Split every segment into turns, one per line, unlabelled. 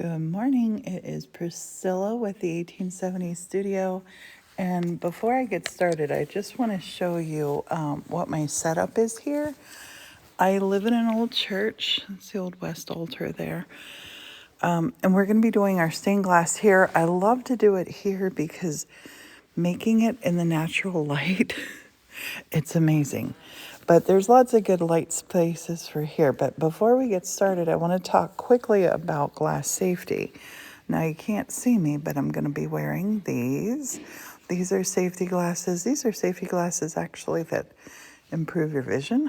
Good morning. It is Priscilla with the 1870 Studio. And before I get started, I just want to show you what my setup is here. I live in an old church. It's the old West altar there. And we're going to be doing our stained glass here. I love to do it here because making it in the natural light, it's amazing. But there's lots of good light spaces for here. But before we get started, I want to talk quickly about glass safety. Now you can't see me, but I'm going to be wearing these. These are safety glasses. These are safety glasses actually that improve your vision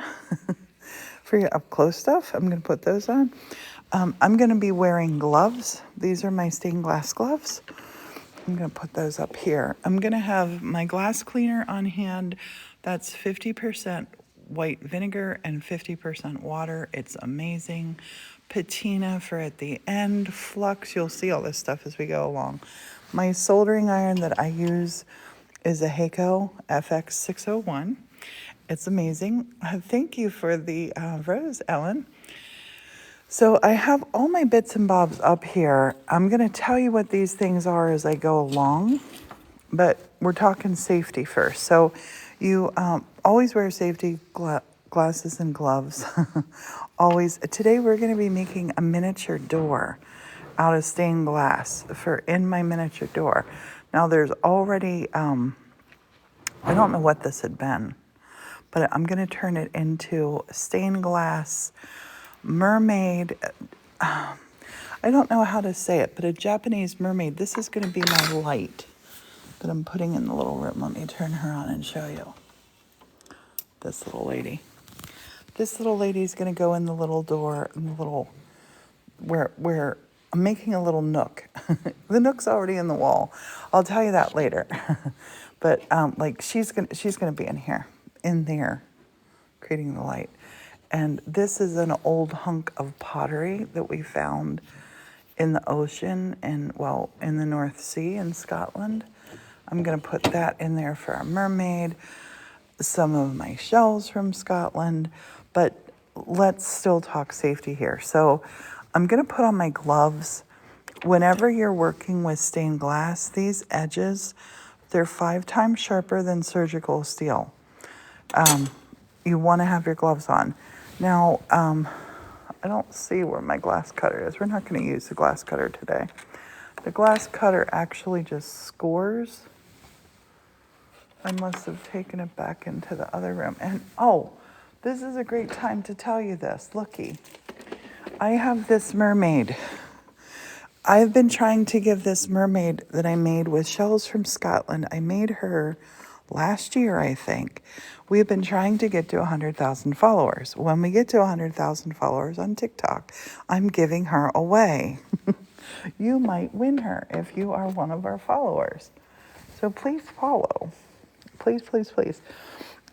for your up close stuff. I'm going to put those on. I'm going to be wearing gloves. These are my stained glass gloves. I'm going to put those up here. I'm going to have my glass cleaner on hand. That's 50% white vinegar and 50% water. It's amazing. Patina for at the end. Flux, you'll see all this stuff as we go along. My soldering iron that I use is a Hakko FX601. It's amazing. Thank you for the rose, Ellen. So I have all my bits and bobs up here. I'm going to tell you what these things are as I go along, but we're talking safety first. So you always wear safety glasses and gloves. Always. Today we're going to be making a miniature door out of stained glass for in my miniature door. Now there's already, I don't know what this had been, but I'm going to turn it into stained glass mermaid. I don't know how to say it, but a Japanese mermaid. This is going to be my light that I'm putting in the little room. Let me turn her on and show you. This little lady. This little lady is going to go in the little door, in the little, where I'm making a little nook. The nook's already in the wall. I'll tell you that later. But like she's gonna be in there, creating the light. And this is an old hunk of pottery that we found in the ocean and, well, in the North Sea in Scotland. I'm going to put that in there for a mermaid, some of my shells from Scotland, but let's still talk safety here. So I'm going to put on my gloves. Whenever you're working with stained glass, these edges, they're 5 times sharper than surgical steel. You want to have your gloves on. Now, I don't see where my glass cutter is. We're not going to use the glass cutter today. The glass cutter actually just scores. I must have taken it back into the other room. And oh, this is a great time to tell you this. Looky, I have this mermaid. I've been trying to give this mermaid that I made with shells from Scotland. I made her last year, I think. We've been trying to get to 100,000 followers. When we get to 100,000 followers on TikTok, I'm giving her away. You might win her if you are one of our followers. So please follow. Please, please, please.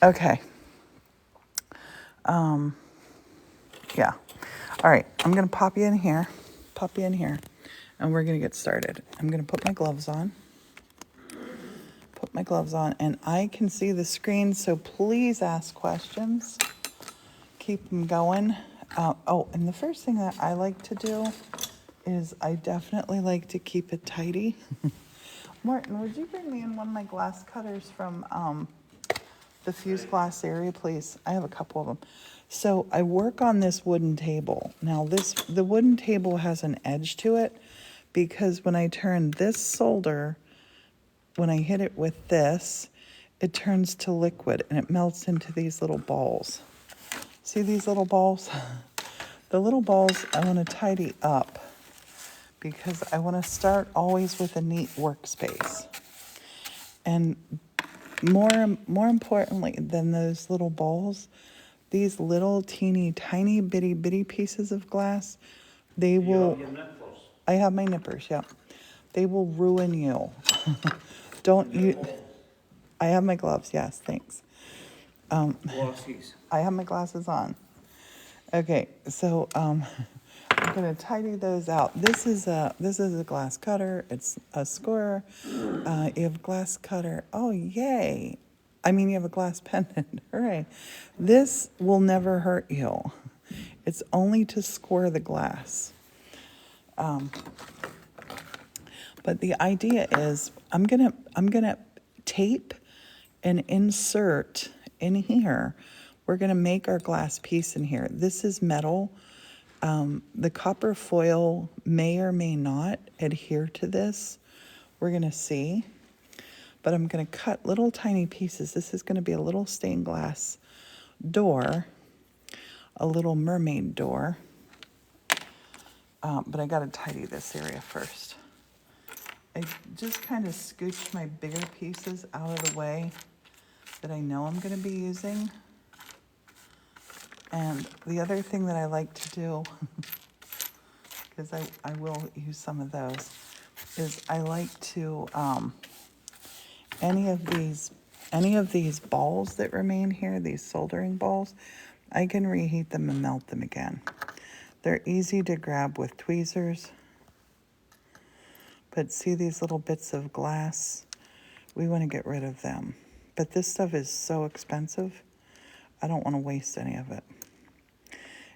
Okay. Yeah. All right. I'm going to pop you in here, and we're going to get started. I'm going to put my gloves on. And I can see the screen, so please ask questions. Keep them going. And the first thing that I like to do is I definitely like to keep it tidy. Martin, would you bring me in one of my glass cutters from the fused glass area, please? I have a couple of them. So I work on this wooden table. Now the wooden table has an edge to it because when I turn this solder, when I hit it with this, it turns to liquid and it melts into these little balls. See these little balls? The little balls I want to tidy up because I want to start always with a neat workspace. And more importantly than those little balls, these little teeny tiny bitty pieces of glass, they will. I have my nippers, yeah. They will ruin you. Don't you? I have my gloves. Yes, thanks. I have my glasses on. Okay, so I'm gonna tidy those out. This is a glass cutter. It's a scorer. You have a glass cutter. Oh yay! I mean, you have a glass pendant. Hooray! This will never hurt you. It's only to score the glass. But the idea is I'm gonna tape and insert in here. We're gonna make our glass piece in here. This is metal. The copper foil may or may not adhere to this. We're gonna see. But I'm gonna cut little tiny pieces. This is gonna be a little stained glass door, a little mermaid door. But I gotta tidy this area first. I just kind of scooch my bigger pieces out of the way that I know I'm gonna be using. And the other thing that I like to do, because I will use some of those, is I like to, any of these balls that remain here, these soldering balls, I can reheat them and melt them again. They're easy to grab with tweezers. But see these little bits of glass? We want to get rid of them. But this stuff is so expensive, I don't want to waste any of it.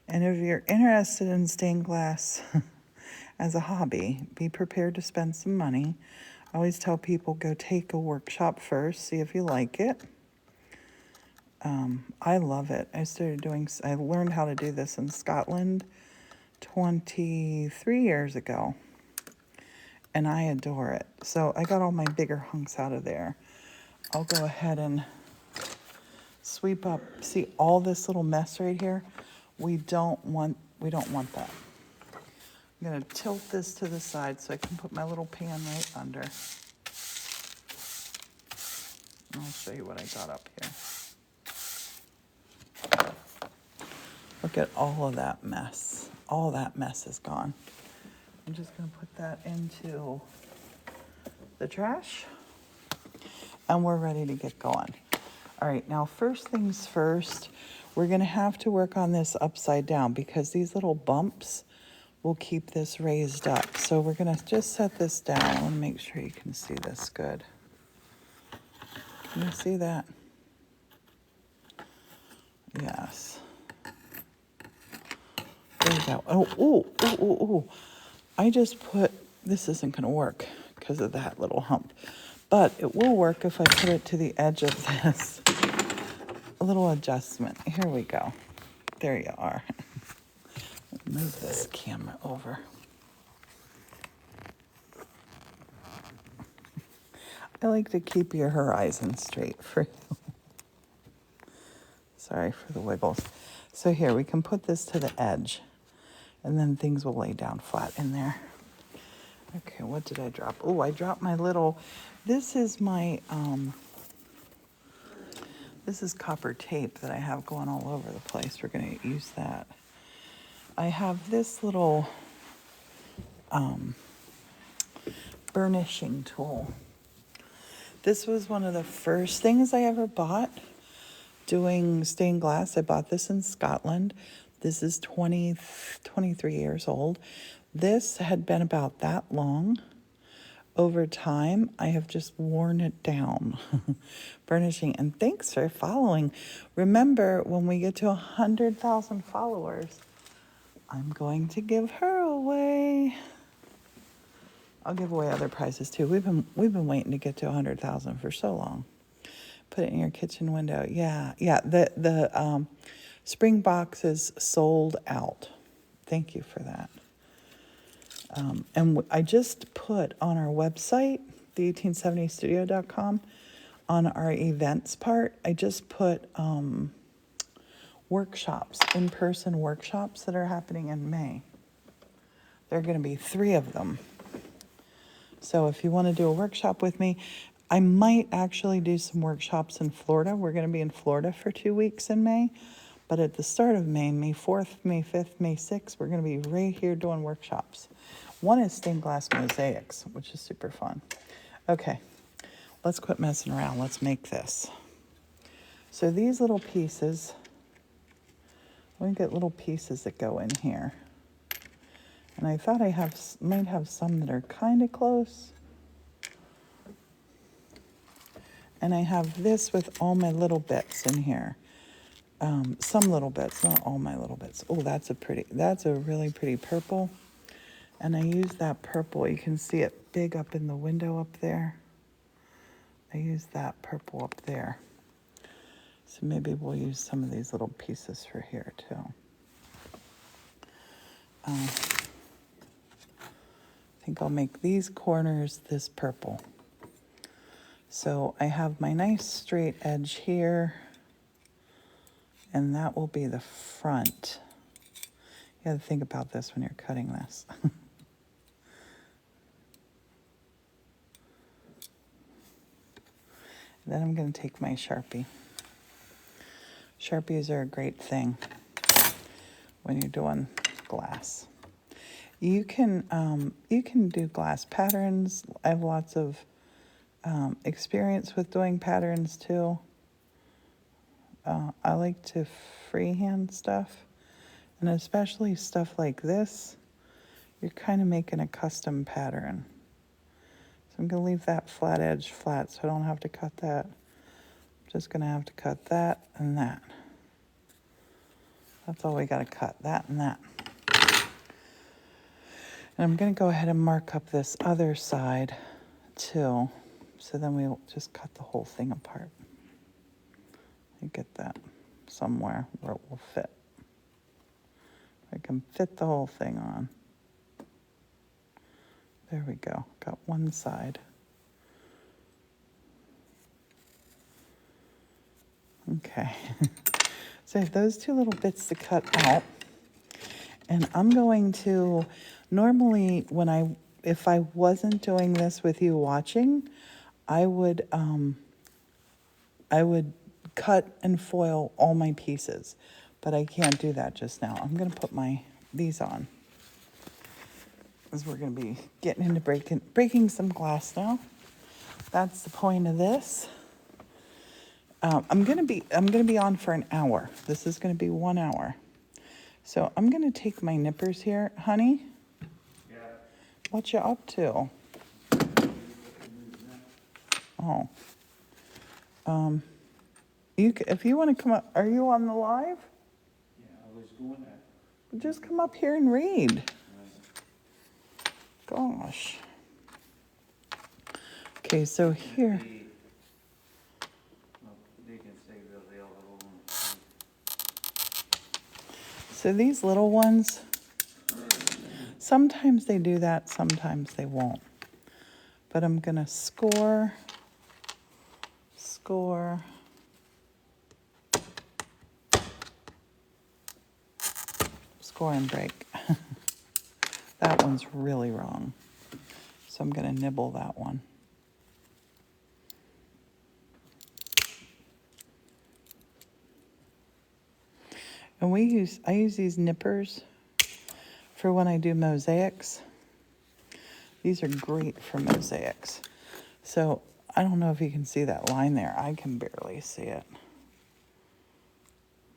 And if you're interested in stained glass as a hobby, be prepared to spend some money. I always tell people, go take a workshop first, see if you like it. I love it. I learned how to do this in Scotland 23 years ago. And I adore it. So I got all my bigger hunks out of there. I'll go ahead and sweep up. See all this little mess right here? We don't want that. I'm gonna tilt this to the side so I can put my little pan right under. And I'll show you what I got up here. Look at all of that mess. All that mess is gone. I'm just gonna put that into the trash and we're ready to get going. All right, now first things first, we're gonna have to work on this upside down because these little bumps will keep this raised up. So we're gonna just set this down. I wanna make sure you can see this good. Can you see that? Yes. There we go. Oh. I just put, this isn't gonna work because of that little hump, but it will work if I put it to the edge of this. A little adjustment. Here we go. There you are. Move this camera over. I like to keep your horizon straight for you. Sorry for the wiggles. So here, we can put this to the edge and then things will lay down flat in there. Okay, what did I drop? Oh, I dropped my little, this is my, this is copper tape that I have going all over the place. We're gonna use that. I have this little burnishing tool. This was one of the first things I ever bought doing stained glass. I bought this in Scotland. This is 23 years old. This had been about that long. Over time, I have just worn it down, burnishing. And thanks for following. Remember, when we get to 100,000 followers, I'm going to give her away. I'll give away other prizes too. We've been waiting to get to 100,000 for so long. Put it in your kitchen window. Yeah. The spring box is sold out. Thank you for that. And I just put on our website, the1870studio.com, on our events part, I just put workshops, in-person workshops that are happening in May. There are going to be 3 of them. So if you want to do a workshop with me, I might actually do some workshops in Florida. We're going to be in Florida for 2 weeks in May. But at the start of May, May 4th, May 5th, May 6th, we're going to be right here doing workshops. One is stained glass mosaics, which is super fun. Okay, let's quit messing around. Let's make this. So these little pieces, we get little pieces that go in here. And I thought I might have some that are kind of close. And I have this with all my little bits in here. Some little bits, not all my little bits. Oh, that's a really pretty purple. And I use that purple. You can see it big up in the window up there. I use that purple up there. So maybe we'll use some of these little pieces for here too. I think I'll make these corners this purple. So I have my nice straight edge here, and that will be the front. You gotta think about this when you're cutting this. Then I'm gonna take my Sharpie. Sharpies are a great thing when you're doing glass. You can do glass patterns. I have lots of experience with doing patterns too. I like to freehand stuff, and especially stuff like this, you're kind of making a custom pattern. So I'm going to leave that flat edge flat so I don't have to cut that. I'm just going to have to cut that and that. That's all we got to cut, that and that. And I'm going to go ahead and mark up this other side too. So then we'll just cut the whole thing apart. You get that somewhere where it will fit. I can fit the whole thing on. There we go. Got one side. Okay. So I have those two little bits to cut out. And I'm going to, normally if I wasn't doing this with you watching, I would cut and foil all my pieces, but I can't do that just now. I'm going to put these on, because we're going to be getting into breaking some glass now. That's the point of this. I'm going to be on for an hour. This is going to be 1 hour. So I'm going to take my nippers here, honey.
Yeah.
What you up to? Oh. If you want to come up, are you on the live?
Yeah, I was doing that.
Just come up here and read.
Right.
Gosh. Okay, so here.
They can say that they'll
So these little ones, sometimes they do that, sometimes they won't. But I'm going to score, and break. That one's really wrong. So I'm going to nibble that one. And I use these nippers for when I do mosaics. These are great for mosaics. So I don't know if you can see that line there. I can barely see it.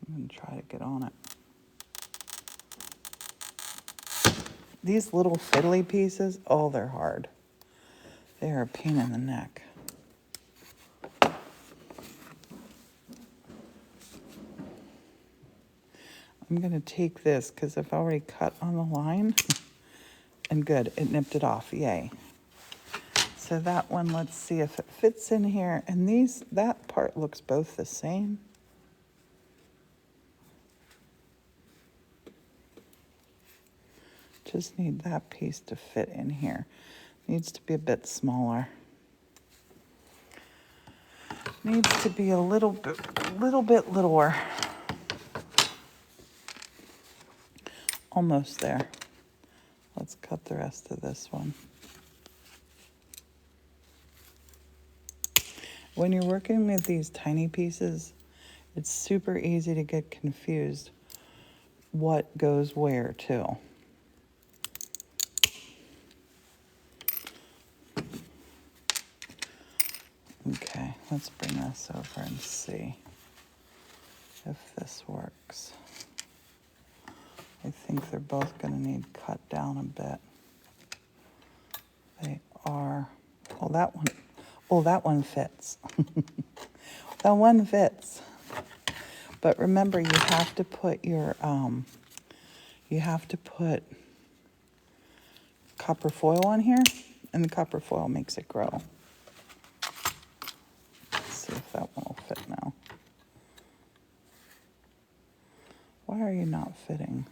I'm going to try to get on it. These little fiddly pieces, oh, they're hard. They are a pain in the neck. I'm going to take this because I've already cut on the line. And good, it nipped it off, yay. So that one, let's see if it fits in here. And that part looks both the same. Just need that piece to fit in here. Needs to be a bit smaller. Needs to be a little bit littler. Almost there. Let's cut the rest of this one. When you're working with these tiny pieces, it's super easy to get confused what goes where too. Okay, let's bring this over and see if this works. I think they're both going to need cut down a bit. They are. Oh, that one fits. That one fits. But remember, you have to put copper foil on here, and the copper foil makes it grow. Let's see if that one will fit now. Why are you not fitting?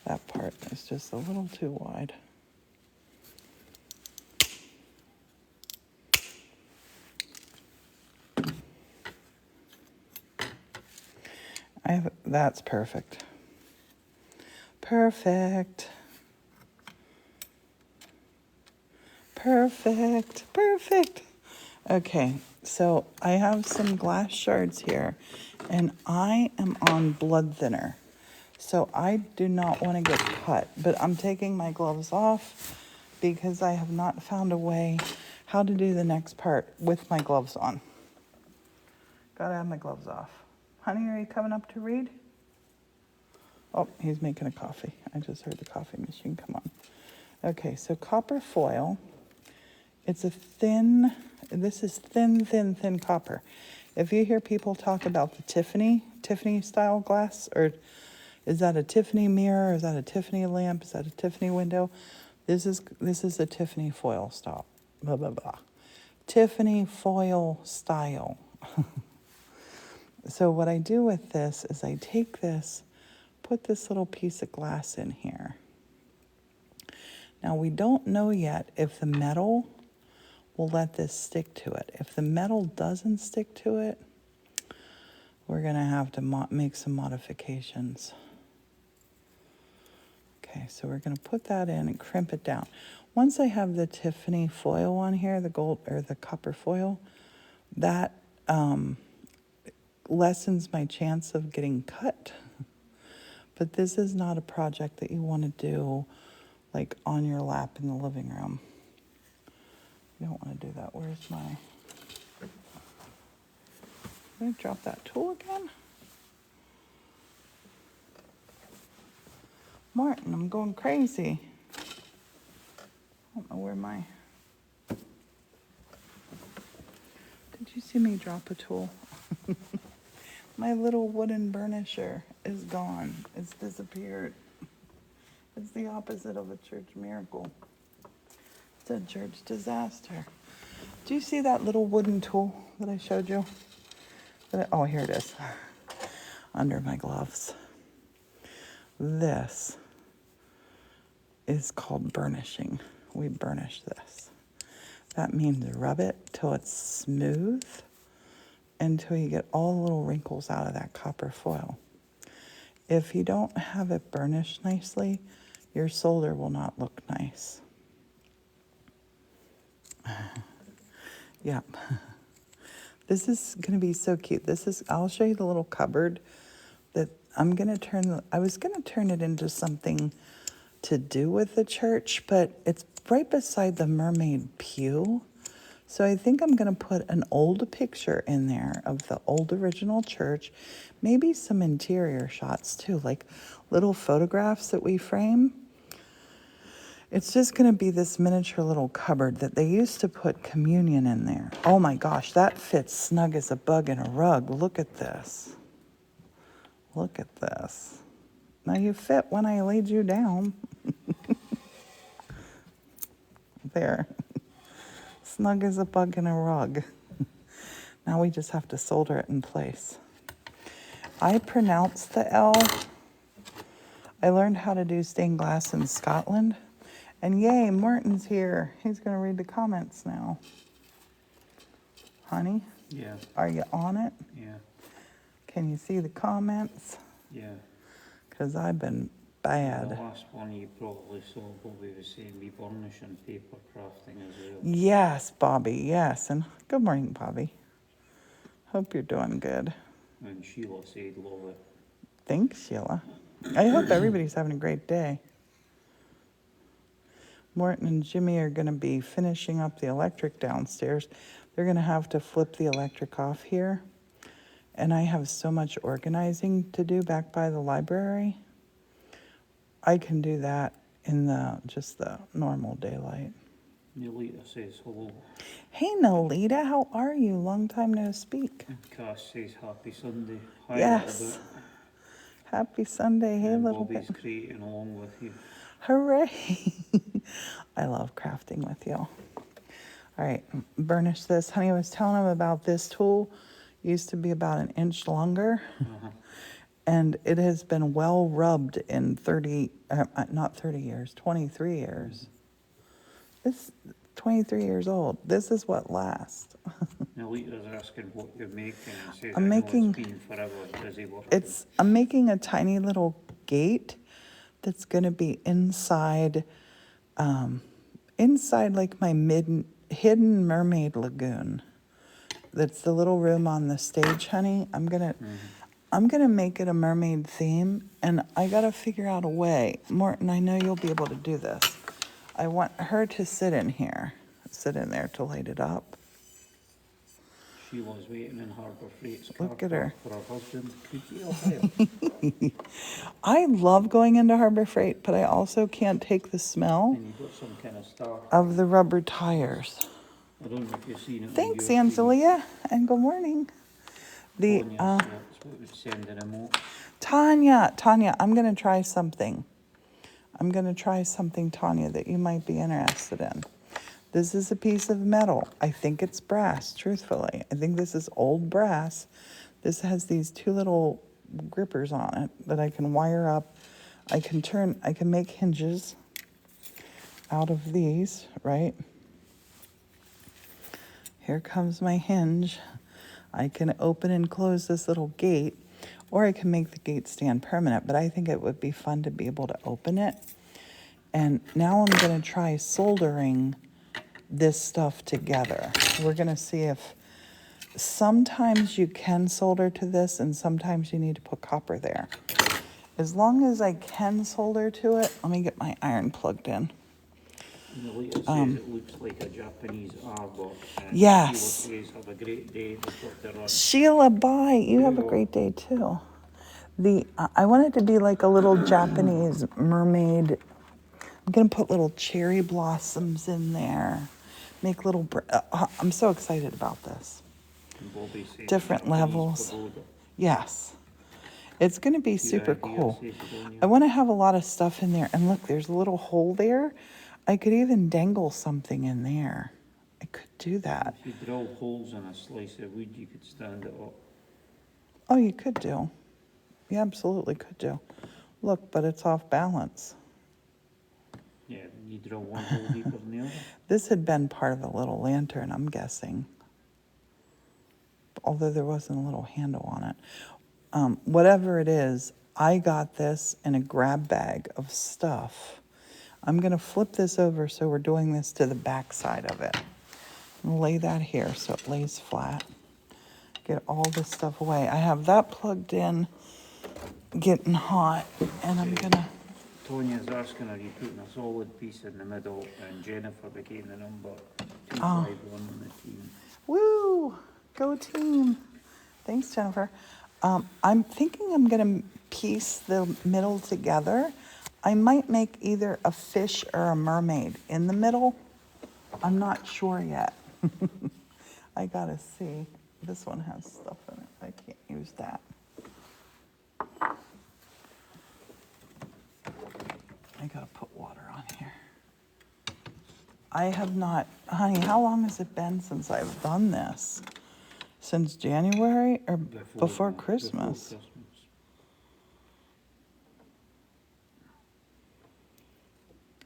That part is just a little too wide. That's perfect. Perfect. Perfect. Perfect. Okay, so I have some glass shards here, and I am on blood thinner. So I do not want to get cut, but I'm taking my gloves off because I have not found a way how to do the next part with my gloves on. Gotta have my gloves off. Honey, are you coming up to read? Oh, he's making a coffee. I just heard the coffee machine come on. Okay, so copper foil. It's a thin, this is thin copper. If you hear people talk about the Tiffany style glass, or is that a Tiffany mirror? Is that a Tiffany lamp? Is that a Tiffany window? This is a Tiffany foil style. Blah, blah, blah. Tiffany foil style. So what I do with this is I take this, put this little piece of glass in here. Now we don't know yet if the metal will let this stick to it. If the metal doesn't stick to it, we're gonna have to make some modifications. Okay, so we're gonna put that in and crimp it down. Once I have the Tiffany foil on here, the gold or the copper foil, that lessens my chance of getting cut. But this is not a project that you want to do like on your lap in the living room. You don't want to do that. Where's my... Did I drop that tool again? Martin, I'm going crazy. I don't know where my... Did you see me drop a tool? My little wooden burnisher is gone. It's disappeared. It's the opposite of a church miracle. It's a church disaster. Do you see that little wooden tool that I showed you? Oh, here it is. Under my gloves. This is called burnishing. We burnish this. That means rub it till it's smooth, until you get all the little wrinkles out of that copper foil. If you don't have it burnished nicely, your solder will not look nice. Yep. This is going to be so cute. I'll show you the little cupboard that I'm going to turn. I was going to turn it into something to do with the church, but it's right beside the mermaid pew. So I think I'm going to put an old picture in there of the old original church, maybe some interior shots too, like little photographs that we frame. It's just going to be this miniature little cupboard that they used to put communion in there. Oh my gosh, that fits snug as a bug in a rug. Look at this. Look at this. Now you fit when I laid you down. There. Snug as a bug in a rug. Now we just have to solder it in place. I pronounce the L. I learned how to do stained glass in Scotland. And yay, Martin's here. He's going to read the comments now. Honey?
Yeah.
Are you on it?
Yeah.
Can you see the comments?
Yeah.
Because I've been
The
bad.
last one you probably saw Bobby was saying we burnish and paper crafting as well.
Yes, Bobby, yes. And good morning, Bobby. Hope you're doing good.
And Sheila said love it.
Thanks, Sheila. I hope everybody's having a great day. Morton and Jimmy are going to be finishing up the electric downstairs. They're going to have to flip the electric off here. And I have so much organizing to do back by the library. I can do that in just the normal daylight.
Nolita says hello.
Hey, Nolita, how are you? Long time no speak.
And Cass says happy Sunday. Hi,
Yes.
little bit.
Happy Sunday. Hey,
And
little
Bobby's
bit.
creating along with you.
Hooray! I love crafting with you. All right, burnish this. Honey, I was telling him about this tool. Used to be about an inch longer. And it has been well rubbed in 30, not 30 years, 23 years. It's 23 years old. This is what lasts.
Now, Lita's asking what you're making, and says,
I'm
I know
making-
it's been forever busy working.
I'm making a tiny little gate that's going to be inside, inside like my hidden mermaid lagoon. That's the little room on the stage, honey. I'm gonna make it a mermaid theme, and I gotta figure out a way. Morton, I know you'll be able to do this. I want her to sit in there to light it up.
She was waiting in Harbour Freight's
Look
car
at her.
park for her husband. Could you help him?
I love going into Harbor Freight, but I also can't take the smell
And you've got some kind of star.
of the rubber tires.
I don't know if you've seen it. on
Thanks,
your TV.
Angelia, and good morning. The
Tanya, yeah, that's what would send an emote.
Tanya, I'm gonna try something. Tanya, that you might be interested in. This is a piece of metal. I think it's brass, truthfully. I think this is old brass. This has these two little grippers on it that I can wire up. I can make hinges out of these, right? Here comes my hinge. I can open and close this little gate, or I can make the gate stand permanent, but I think it would be fun to be able to open it. And now I'm gonna try soldering this stuff together. We're gonna see if sometimes you can solder to this and sometimes you need to put copper there. As long as I can solder to it, let me get my iron plugged in.
And the Lita says it looks like a Japanese arbor. And
Yes.
Sheila says, have a great day. They've got to run.
Sheila, bye. You have a great day too. I want it to be like a little Japanese mermaid. I'm gonna put little cherry blossoms in there. Make little. I'm so excited about this.
And Bobby says
Different
Japanese
levels.
pagoda.
Yes, it's gonna be super
idea,
cool.
says Sidonia.
I want to have a lot of stuff in there. And look, there's a little hole there. I could even dangle something in there. I could do that.
If you drill holes in a slice of wood, you could stand it up.
Oh, you could do. You absolutely could do. Look, but it's off balance.
Yeah, you drill one hole deeper than the other.
This had been part of the little lantern, I'm guessing. Although there wasn't a little handle on it. Whatever it is, I got this in a grab bag of stuff. I'm gonna flip this over so we're doing this to the back side of it. And lay that here so it lays flat. Get all this stuff away. I have that plugged in, getting hot, and I'm gonna,
Tonia's asking, are you putting a solid piece in the middle? And Jennifer became the number
Oh.
251 on the team.
woo, go team. Thanks, Jennifer. I'm thinking I'm gonna piece the middle together. I might make either a fish or a mermaid in the middle. I'm not sure yet. I gotta see. This one has stuff in it. I can't use that. I gotta put water on here. I have not, honey, how long has it been since I've done this? Since January or before Christmas?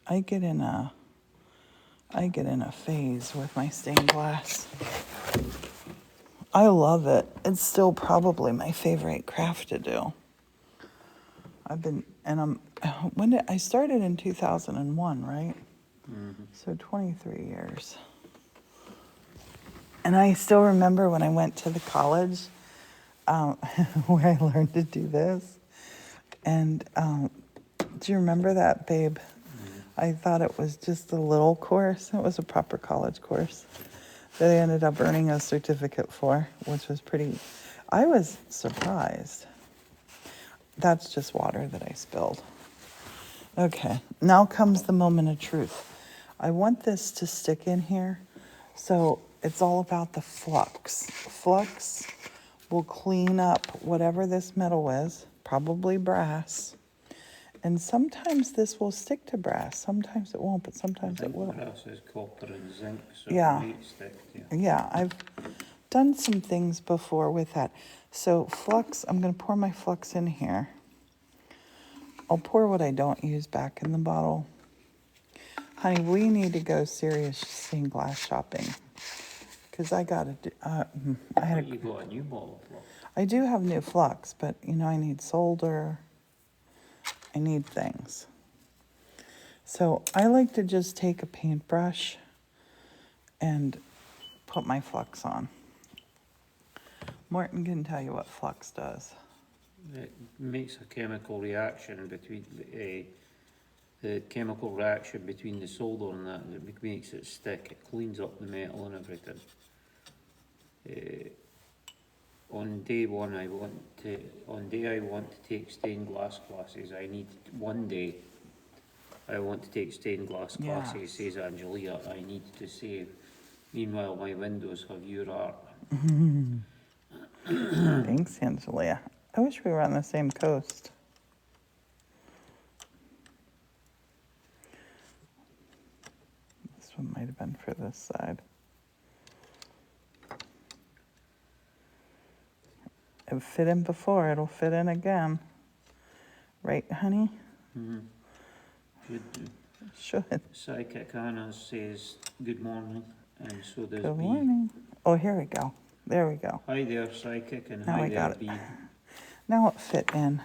I get in a phase with my stained glass. I love it. It's still probably my favorite craft to do. I started in 2001, right?
Mm-hmm.
So 23 years. And I still remember when I went to the college where I learned to do this. And do you remember that, babe? I thought it was just a little course. It was a proper college course that I ended up earning a certificate for, which was I was surprised. That's just water that I spilled. Okay, now comes the moment of truth. I want this to stick in here, so it's all about the flux. Flux will clean up whatever this metal is, probably brass, And sometimes this will stick to brass, sometimes it won't, but
I
sometimes it
think
will.
brass is copper and zinc, so it
Yeah.
might stick to you.
Yeah, I've done some things before with that. So flux, I'm gonna pour my flux in here. I'll pour what I don't use back in the bottle. Honey, we need to go serious stained glass shopping. Cause I gotta do, I had
But
a,
you got a new bottle of flux.
I do have new flux, but you know, I need solder. I need things. So I like to just take a paintbrush and put my flux on. Morton can tell you what flux does.
It makes a chemical reaction between the chemical reaction between the solder and that makes it stick. It cleans up the metal and everything. On day one, I want to take stained glass classes. One day I want to take stained glass classes,
Yes.
says Angelia. I need to save. Meanwhile, my windows have your art.
Thanks, Angelia. I wish we were on the same coast. This one might have been for this side. It fit in before, it'll fit in again. Right, honey?
Should do.
Should.
Psychic Anna says good morning, and so does
Good
B.
morning. Oh, here we go. There we go.
Hi there, Psychic, and
Now
hi
we
there,
got it.
B.
Now it fit in.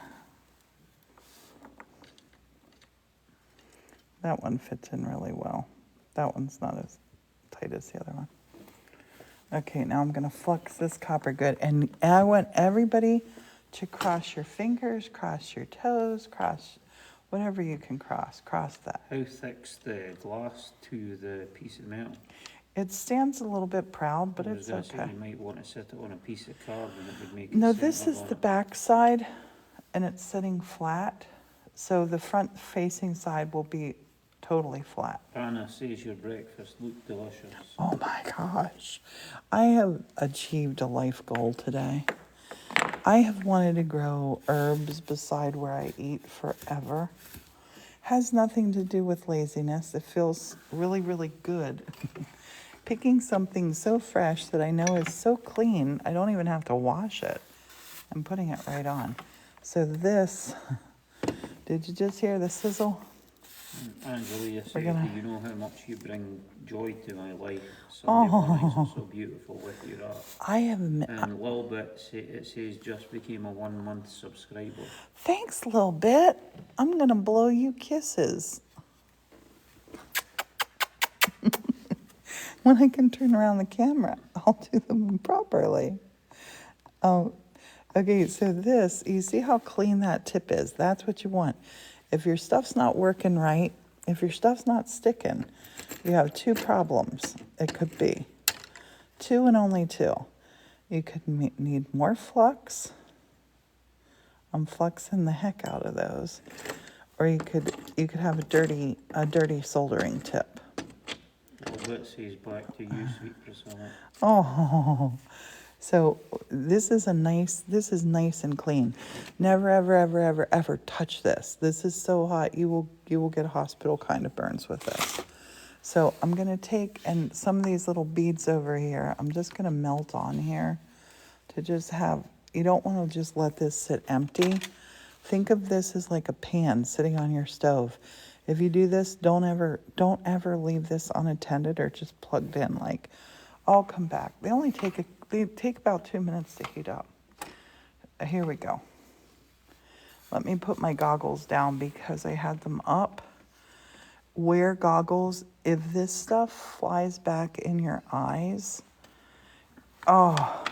That one fits in really well. That one's not as tight as the other one. Okay, now I'm gonna flux this copper good. And I want everybody to cross your fingers, cross your toes, cross whatever you can cross that.
How thick's the glass to the piece of metal?
It stands a little bit proud, but
I was
it's
gonna say
okay.
you might want to set it on a piece of card and it would make it
No, this
centre
is
on
the
it.
back side and it's sitting flat. So the front facing side will be totally flat.
Anna says your breakfast looked delicious.
Oh my gosh. I have achieved a life goal today. I have wanted to grow herbs beside where I eat forever. Has nothing to do with laziness. It feels really, really good. Picking something so fresh that I know is so clean, I don't even have to wash it. I'm putting it right on. So this, did you just hear the sizzle?
Angelia says,
gonna-
do you know how much you bring joy to my life? Sunday mornings are so beautiful with your art.
I have,
And Lil Bit, it says, just became a 1 month subscriber.
thanks, little bit. I'm gonna blow you kisses. When I can turn around the camera, I'll do them properly. Oh, okay, so this, you see how clean that tip is? That's what you want. If your stuff's not working right, if your stuff's not sticking, you have two problems. It could be two and only two. You could need more flux. I'm fluxing the heck out of those. Or you could have a dirty soldering tip.
Lil Bit says, back to you, sweet Priscilla.
Oh, so this is nice and clean. Never, ever, ever, ever, ever touch this. This is so hot, you will get hospital kind of burns with this. So I'm gonna take, and some of these little beads over here, I'm just gonna melt on here to just have, you don't wanna just let this sit empty. Think of this as like a pan sitting on your stove. If you do this, don't ever leave this unattended or just plugged in. Like, I'll come back. They take about 2 minutes to heat up. Here we go. Let me put my goggles down because I had them up. Wear goggles. If this stuff flies back in your eyes, oh.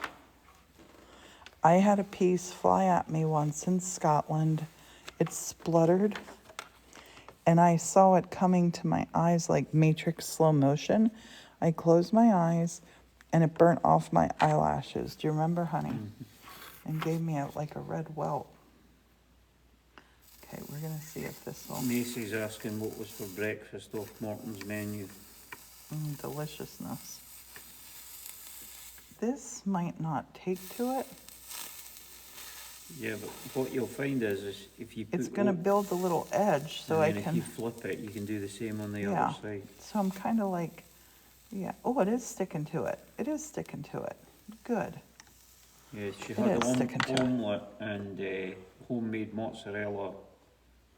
I had a piece fly at me once in Scotland. It spluttered, and I saw it coming to my eyes like Matrix slow motion. I closed my eyes, and it burnt off my eyelashes. Do you remember, honey? And gave me like a red welt. Okay, we're gonna see if this will
Macy's asking what was for breakfast off Morton's menu.
Deliciousness. This might not take to it.
Yeah, but what you'll find is if you put.
It's gonna build the little edge so I
And then if you
can,
flip it, you can do the same on the
yeah.
other side.
So I'm kind of like, yeah, oh, it is sticking to it. It is sticking to it. Good.
Yeah, she
It
had
is sticking to it.
omelette and homemade mozzarella,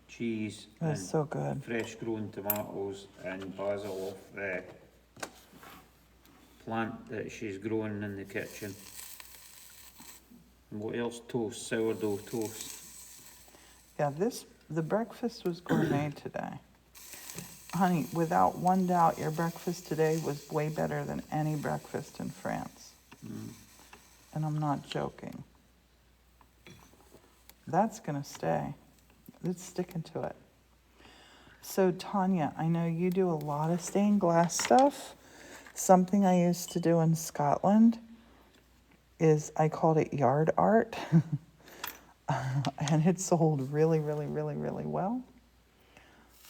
cheese,
That's
and
so good.
fresh grown tomatoes and basil off the plant that she's growing in the kitchen. And what else? Toast, sourdough toast.
Yeah, the breakfast was gourmet today. Honey, without one doubt, your breakfast today was way better than any breakfast in France.
Mm.
And I'm not joking. That's gonna stay. It's sticking to it. So Tanya, I know you do a lot of stained glass stuff. Something I used to do in Scotland is I called it yard art. And it sold really, really, really, really well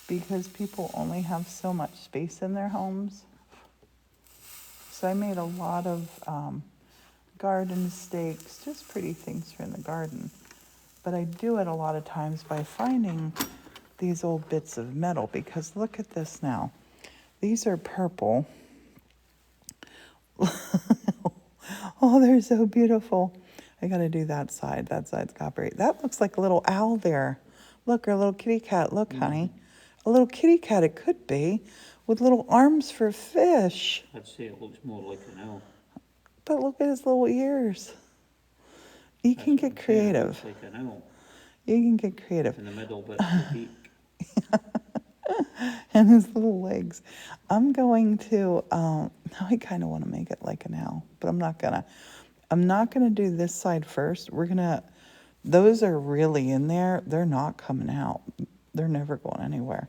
because people only have so much space in their homes. So I made a lot of garden stakes, just pretty things for in the garden. But I do it a lot of times by finding these old bits of metal because look at this now. These are purple. Oh, they're so beautiful. I gotta do that side. That side's coppery. That looks like a little owl there. Look, our little kitty cat. Look, honey. A little kitty cat it could be with little arms for fish.
I'd say it looks more like an owl.
But look at his little ears. You can get creative.
It looks like an owl.
You can get creative.
In the middle bit of the beak.
And his little legs. I'm going to, now I kind of want to make it like an owl, but I'm not gonna. I'm not gonna do this side first. Those are really in there. They're not coming out. They're never going anywhere.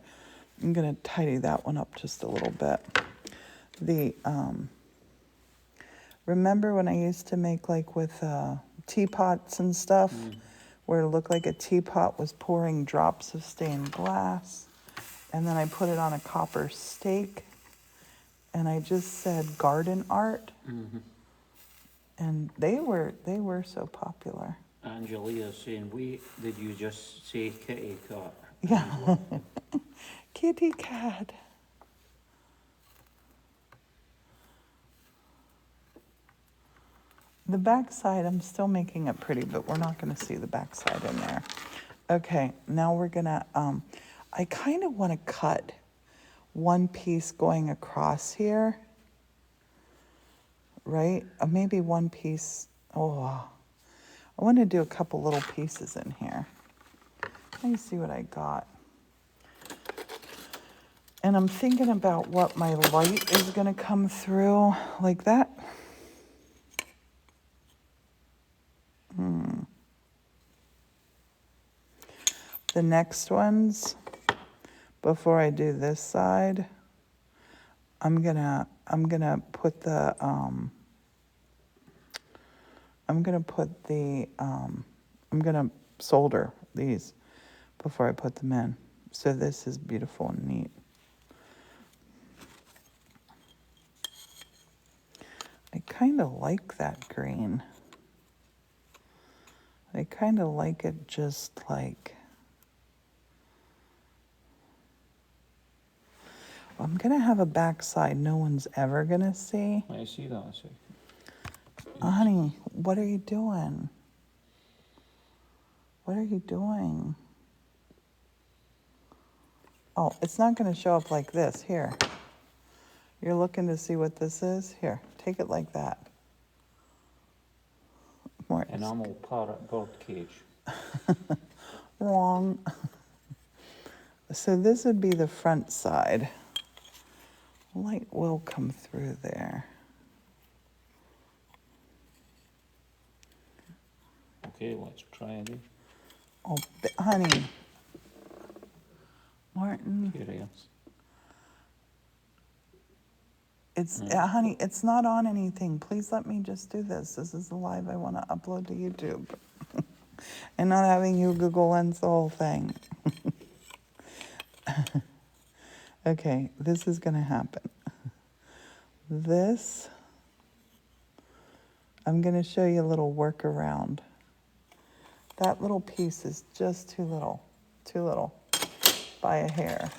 I'm gonna tidy that one up just a little bit. Remember when I used to make like with teapots and stuff, where it looked like a teapot was pouring drops of stained glass? And then I put it on a copper stake, and I just said garden art, and they were so popular.
Angelia's saying, wait, did you just say kitty cat?
Yeah, kitty cat. The back side, I'm still making it pretty, but we're not going to see the back side in there. Okay, now we're going to, I kind of want to cut one piece going across here, right? Maybe one piece, I want to do a couple little pieces in here. Let me see what I got. And I'm thinking about what my light is going to come through like that. The next ones, before I do this side, I'm gonna put the I'm gonna solder these before I put them in. So this is beautiful and neat. I kind of like that green. I kind of like it just like, I'm gonna have a backside no one's ever gonna see.
I see that, I see.
Honey, what are you doing? What are you doing? Oh, it's not gonna show up like this. Here. You're looking to see what this is? Here, take it like that. More.
Enamel parrot bird cage.
Wrong. So this would be the front side. Light will come through there.
Okay, let's try it.
Oh, honey. Martin.
Curious.
It's, honey, it's not on anything. Please let me just do this. This is the live I want to upload to YouTube. And not having you Google Lens the whole thing. Okay, this is going to happen. This, I'm going to show you a little workaround. That little piece is just too little by a hair.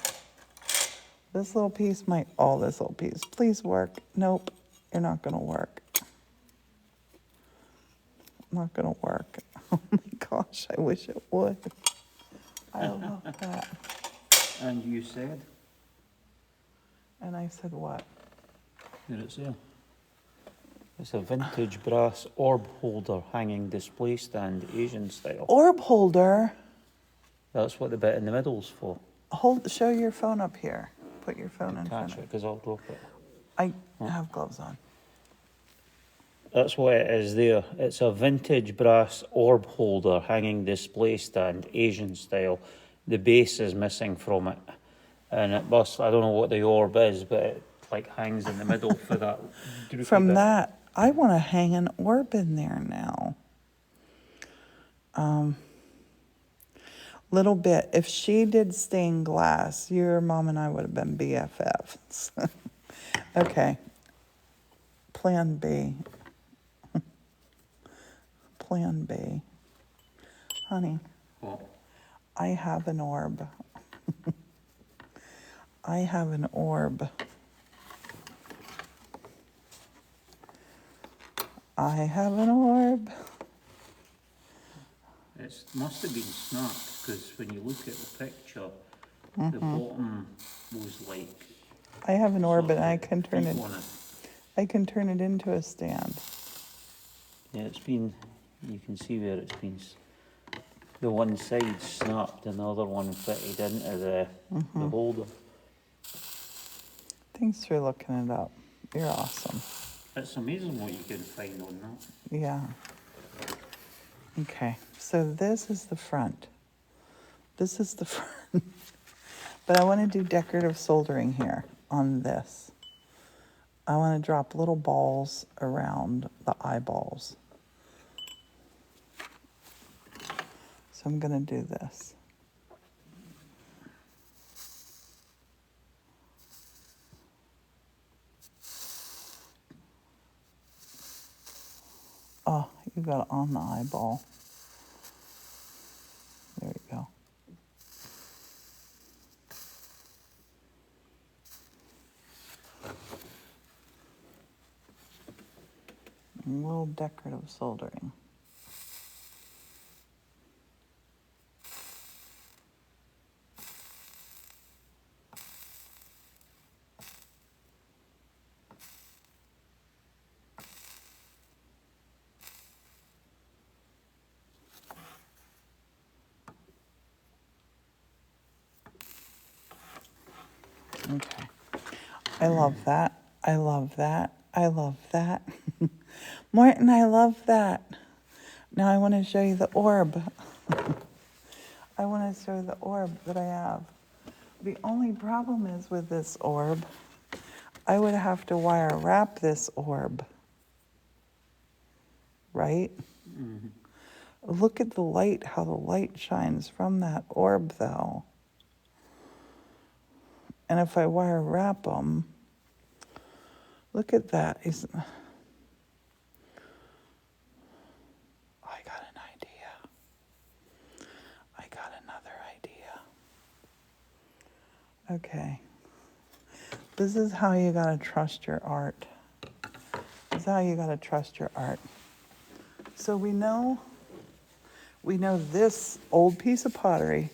This little piece might, oh, this little piece, please work. Nope, you're not gonna work. Not gonna work. Oh my gosh, I wish it would. I love that.
And you said?
And I said what?
Here it's there. It's a vintage brass orb holder hanging display stand, Asian style.
Orb holder.
That's what the bit in the middle's for.
Show your phone up here. Put your phone in front
Catch
of
it, because I'll drop it.
I have gloves on.
That's what it is there. It's a vintage brass orb holder hanging display stand, Asian style. The base is missing from it. And it must, I don't know what the orb is, but it like hangs in the middle for that droopy
From
bit.
that, I want to hang an orb in there now. Little bit. If she did stained glass, your mom and I would have been BFFs. Okay. Plan B. Plan B. Honey,
What?
I have an orb. I have an orb. I have an orb.
It must have been snapped, because when you look at the picture, the bottom was like...
I have an orb
sort
and
of
I can turn it.
feet on it.
I can turn it into a stand.
Yeah, it's been, you can see where it's been, the one side snapped and the other one fitted into the holder.
Thanks for looking it up. You're awesome.
It's amazing what you can find on that.
Yeah. Okay, so this is the front. This is the front. But I want to do decorative soldering here on this. I want to drop little balls around the eyeballs. So I'm going to do this. Oh, you got it on the eyeball. There you go. A little decorative soldering. Okay. I love that. I love that. I love that. Morton, I love that. Now I want to show you the orb. I want to show you the orb that I have. The only problem is with this orb, I would have to wire wrap this orb. Right? Look at the light, how the light shines from that orb though. And if I wire wrap them, look at that. I got an idea. I got another idea. Okay. This is how you gotta trust your art. This is how you gotta trust your art. So we know this old piece of pottery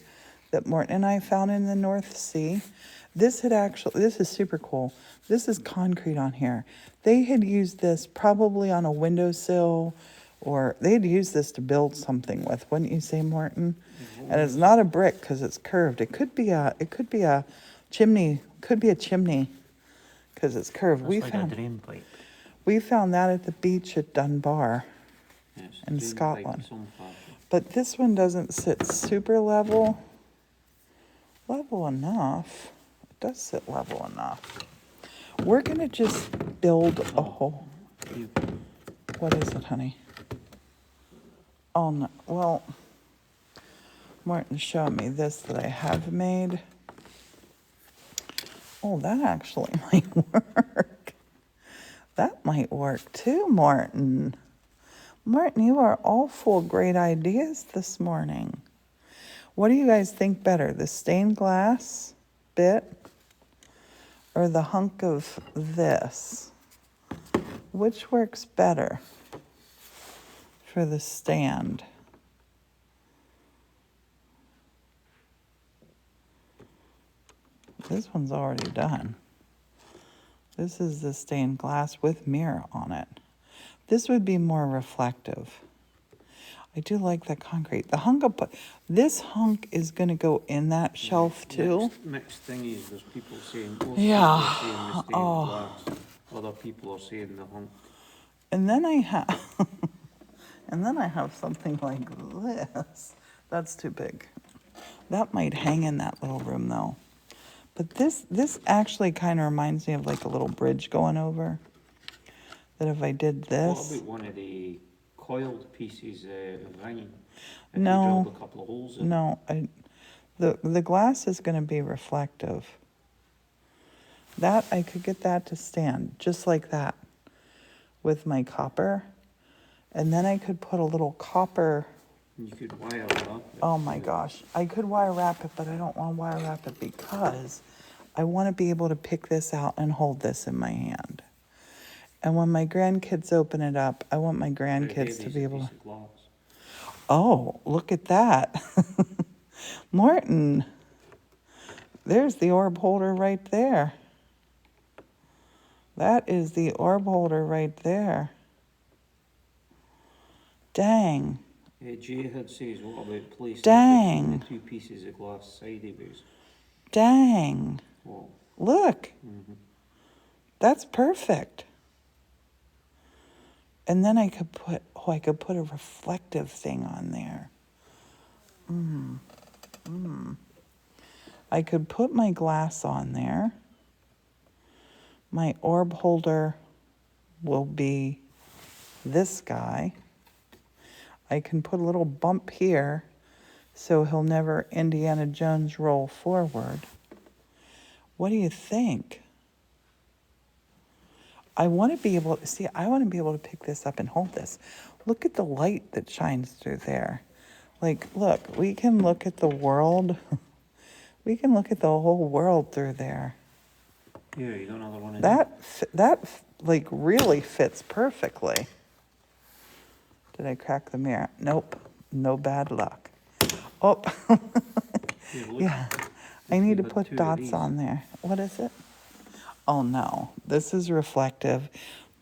that Morton and I found in the North Sea. This is super cool. This is concrete on here. They had used this probably on a windowsill, or they had used this to build something with, wouldn't you say, Morton? And it's not a brick because it's curved. It could be a chimney, because it's curved.
That's like a drain pipe.
We found that at the beach at Dunbar
Yeah, it's a
in
drain pipe
Scotland.
of some fashion.
But this one doesn't sit super level. Level enough. It does sit level enough. We're gonna just build a hole.
You-
What is it, honey? Oh, no. Well, Martin showed me this that I have made. Oh, that actually might work. That might work too, Martin. Martin, you are all full of great ideas this morning. What do you guys think better, the stained glass bit or the hunk of this? Which works better for the stand? This one's already done. This is the stained glass with mirror on it. This would be more reflective. I do like that concrete. The hunk of, this hunk is gonna go in that shelf too.
Mixed thing is, there's people saying, most
Yeah.
people are saying the stained glass, other people are saying the hunk.
And then I have, and then I have something like this. That's too big. That might hang in that little room though. But this actually kind of reminds me of like a little bridge going over. That if I did
What
this,
about one of the coiled pieces of hanging? If you
no,
drilled a couple of holes in?
no, the glass is going to be reflective. That I could get that to stand just like that with my copper, and then I could put a little copper.
You could wire it up.
Oh my gosh, I could wire wrap it, but I don't want to wire wrap it because I want to be able to pick this out and hold this in my hand. And when my grandkids open it up, I want my grandkids to be able to. Oh, look at that. Morton, there's the orb holder right there. That is the orb holder right there. Dang.
Jay had says, what about placing
Dang.
between the two pieces of glass sideways?
Dang.
Well,
Look. That's perfect. And then I could put, I could put a reflective thing on there. I could put my glass on there. My orb holder will be this guy. I can put a little bump here so he'll never Indiana Jones roll forward. What do you think? I want to be able to see, I want to be able to pick this up and hold this. Look at the light that shines through there. Like, look, we can look at the world. We can look at the whole world through there.
yeah, you got another one in there.
That like really fits perfectly. Did I crack the mirror? Nope. No bad luck. Oh,
Yeah, look,
yeah. I need to
had
put
two of
dots
these.
on there. What is it? Oh no, this is reflective.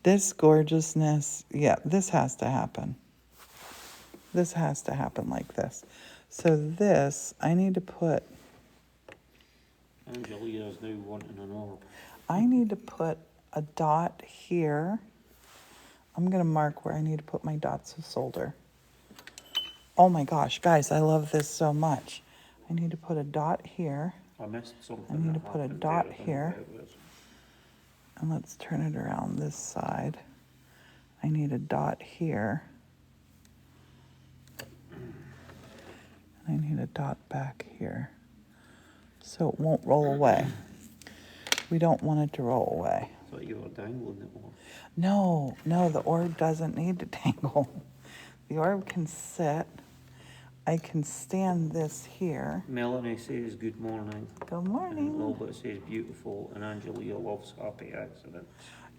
This gorgeousness, yeah, this has to happen. This has to happen like this. So this, I need to put,
Angelina's now wanting an orb.
I need to put a dot here. I'm gonna mark where I need to put my dots of solder. Oh my gosh, guys, I love this so much. I need to put a dot here,
I missed something.
I need
that
to put a
happened
dot
there, I don't know
here.
what it was.
and let's turn it around this side. I need a dot here. I need a dot back here. So it won't roll away. We don't want it to roll away.
I thought you were dangling it more.
No, no, the orb doesn't need to dangle. The orb can sit. I can stand this here.
Melanie says good morning.
Good
And
morning.
Wilbert says beautiful, and Angelina loves happy accidents.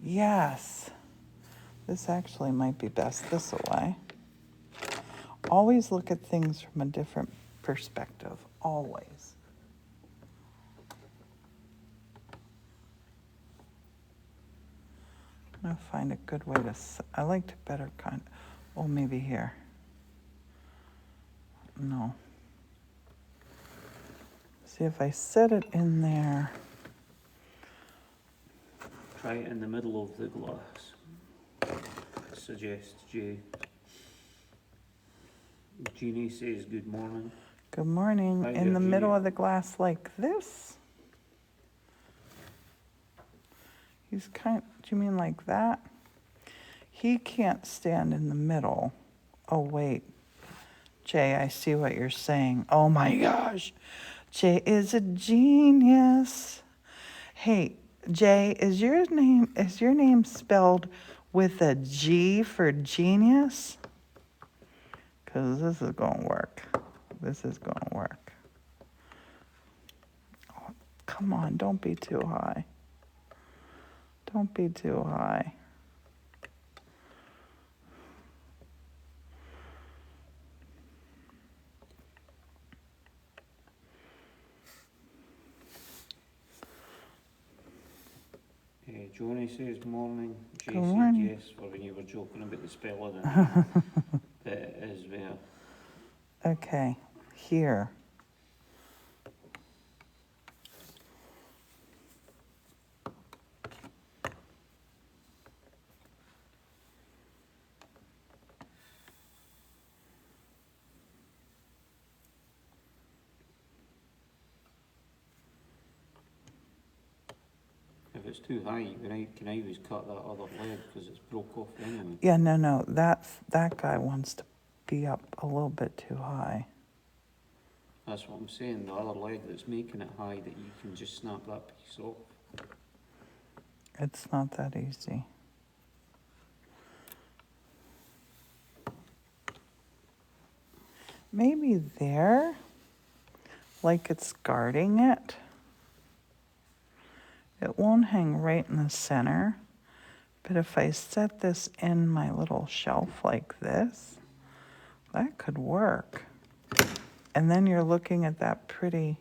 Yes. This actually might be best this way. Always look at things from a different perspective. Always. I'm gonna find a good way to, I like to better kind, oh, maybe here. No. See if I set it in there.
Try it in the middle of the glass. Suggests Jay. Jeannie says good morning.
Good morning.
Hi
In the
there,
middle
Judy.
of the glass like this. He's kind, do you mean like that? He can't stand in the middle. Oh, wait. Jay, I see what you're saying. Oh my gosh. Jay is a genius. Hey, Jay, is your name spelled with a G for genius? because this is going to work. This is going to work. Oh, come on, don't be too high. Don't be too high.
Johnny says morning. Jay
Good
said
morning.
yes for when you were joking about the spelling. But it is there.
Okay, here.
If it's too high, you can always cut that other leg because it's broke off anyway.
Yeah, no, that guy wants to be up a little bit too high.
That's what I'm saying, the other leg that's making it high, that you can just snap that piece off.
It's not that easy. Maybe there, like it's guarding it. It won't hang right in the center, but if I set this in my little shelf like this, that could work. And then you're looking at that pretty,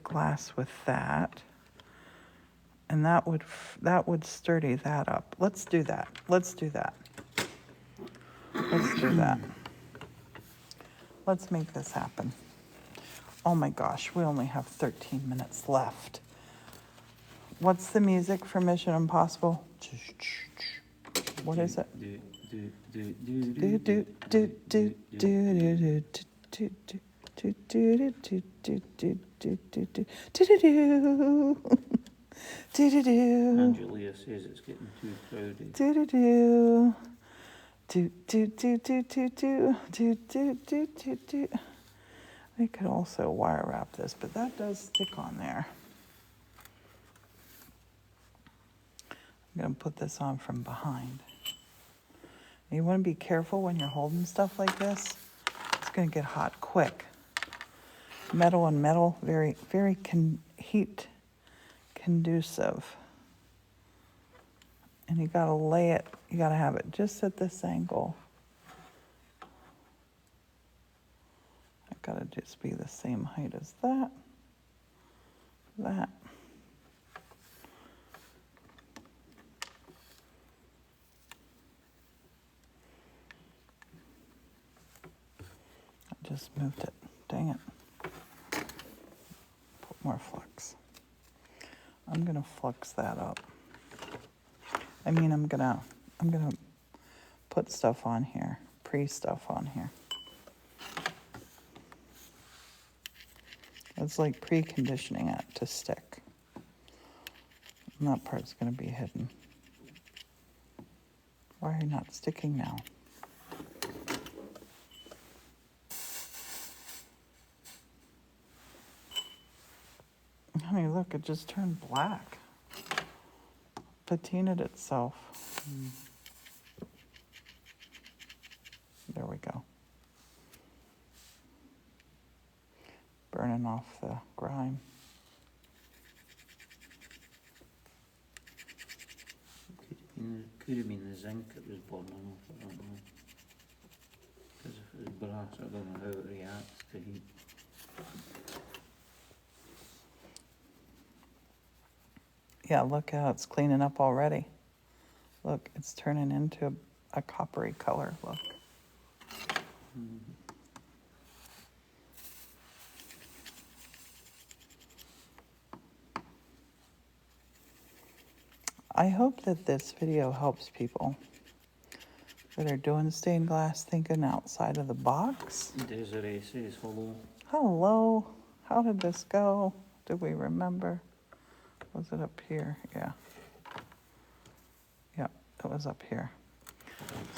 glass with that. And that would sturdy that up. Let's do that. Let's do that. Let's make this happen. Oh my gosh, we only have 13 minutes left. What's the music for Mission Impossible? What is it?
Angelia says it's getting too crowded.
I could also wire wrap this, but that does stick on there. I'm going to put this on from behind. You want to be careful when you're holding stuff like this. It's going to get hot quick. Metal on metal, very, very heat conducive. And you got to lay it, you got to have it just at this angle. I've got to just be the same height as that. I just moved it. Dang it. Put more flux. I'm gonna flux that up. I mean, I'm gonna put stuff on here, stuff on here. It's like preconditioning it to stick. And that part's gonna be hidden. Why are you not sticking now? Honey, look, it just turned black. Patinaed itself. There we go. Burning off the grime.
Could have been the zinc that was burning off, I don't know. Because if it was brass, I don't know how it reacts to heat.
Yeah, look how it's cleaning up already. Look, it's turning into a coppery color, look. I hope that this video helps people that are doing stained glass, thinking outside of the box.
Desiree says hello.
Hello, how did this go? Did we remember? Was it up here? Yeah. Yep, it was up here.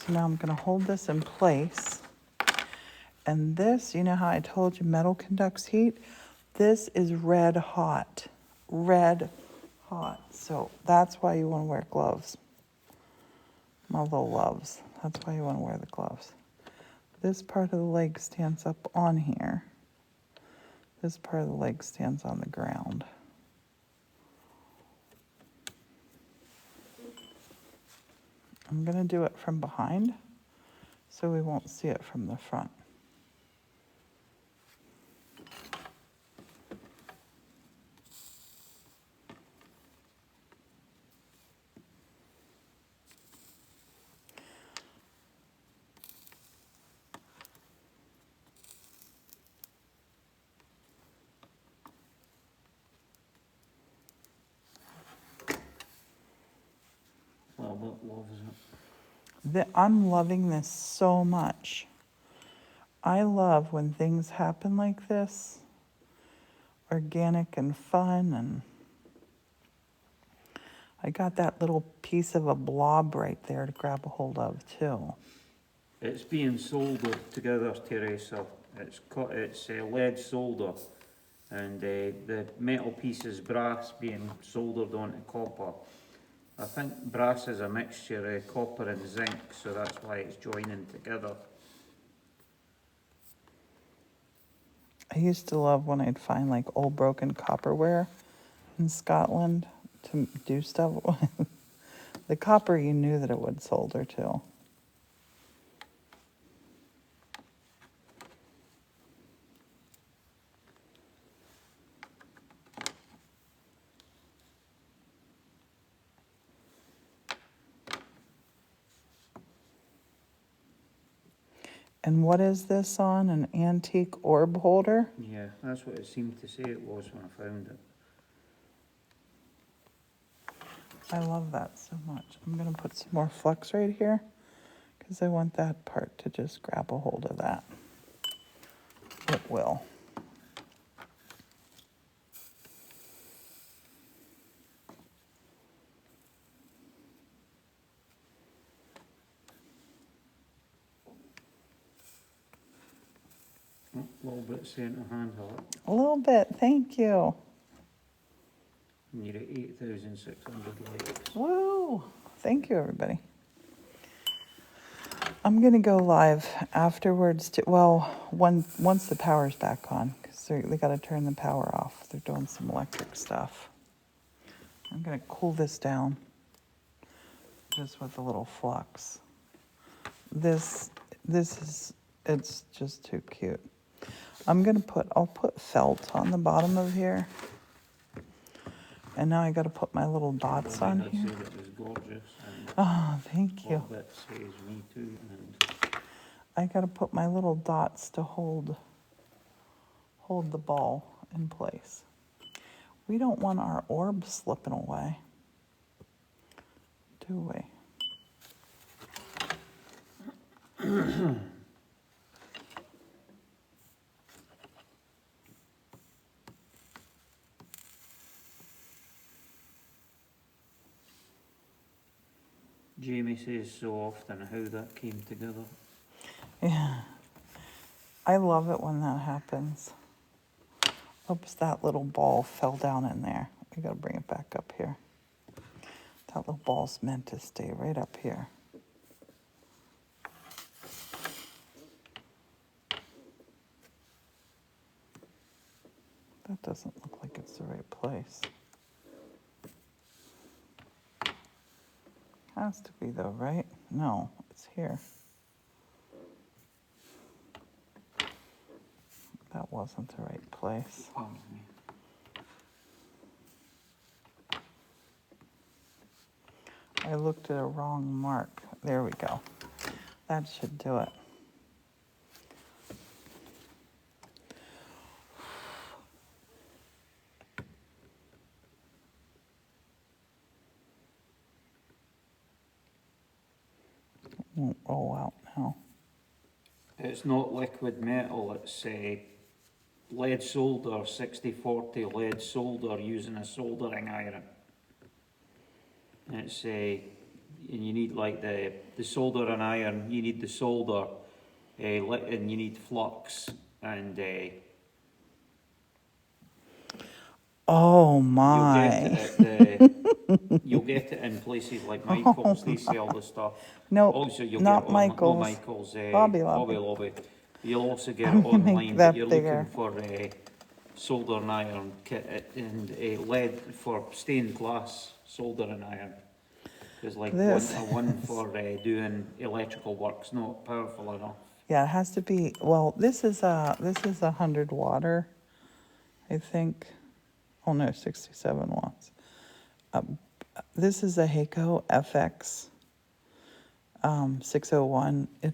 So now I'm gonna hold this in place. And this, you know how I told you metal conducts heat? This is red hot. Red hot. So that's why you wanna wear gloves. My little loves. That's why you want to wear the gloves. This part of the leg stands up on here. This part of the leg stands on the ground. I'm going to do it from behind so we won't see it from the front.
Well, what loves it?
I'm loving this so much. I love when things happen like this, organic and fun, and I got that little piece of a blob right there to grab a hold of too.
It's being soldered together, Teresa. It's lead solder, and the metal piece is brass being soldered onto copper. I think brass is a mixture of copper and zinc, so that's why it's joining together.
I used to love when I'd find like old broken copperware in Scotland to do stuff with. The copper, you knew that it would solder to. And what is this on? An antique orb holder?
Yeah, that's what it seemed to say it was when I found it.
I love that so much. I'm going to put some more flux right here because I want that part to just grab a hold of that. It will.
Oh, a little bit centre hand heart.
A little bit, thank you.
And you're at 8,600 likes.
Woo! Thank you, everybody. I'm going to go live afterwards. Once the power's back on, because they got to turn the power off. They're doing some electric stuff. I'm going to cool this down just with a little flux. This is, it's just too cute. I'll put felt on the bottom of here. And now I got to put my little dots on
I
here.
said it was gorgeous, and
Oh, thank
a
you.
little bit says me too. And
I got to put my little dots to hold the ball in place. We don't want our orb slipping away, do we?
Jamie says so often how that came together.
Yeah. I love it when that happens. Oops, that little ball fell down in there. We got to bring it back up here. That little ball's meant to stay right up here. That doesn't look like it's the right place. Has to be though, right? No, it's here. That wasn't the right place.
Pardon me.
I looked at a wrong mark. There we go. That should do it. It won't roll out now.
It's not liquid metal, it's lead solder, 6040 lead solder using a soldering iron. And it's and you need like the soldering iron, you need the solder, and you need flux, and
Oh
you'll
my.
get it at You'll get it in places like Michael's, they sell the stuff.
Nope,
Also, you'll
not
get on, no
Michael's.
Michael's,
Hobby
Hobby
Lobby.
Lobby. You'll also get
I'm
it
gonna make
online, but
that
you're
bigger.
looking for soldering iron kit and lead for stained glass soldering iron. There's like
This
one for doing electrical work's not powerful enough.
Yeah, it has to be, well, this is a 100 water, I think. Oh no, 67 watts. This is a Heiko FX 601. It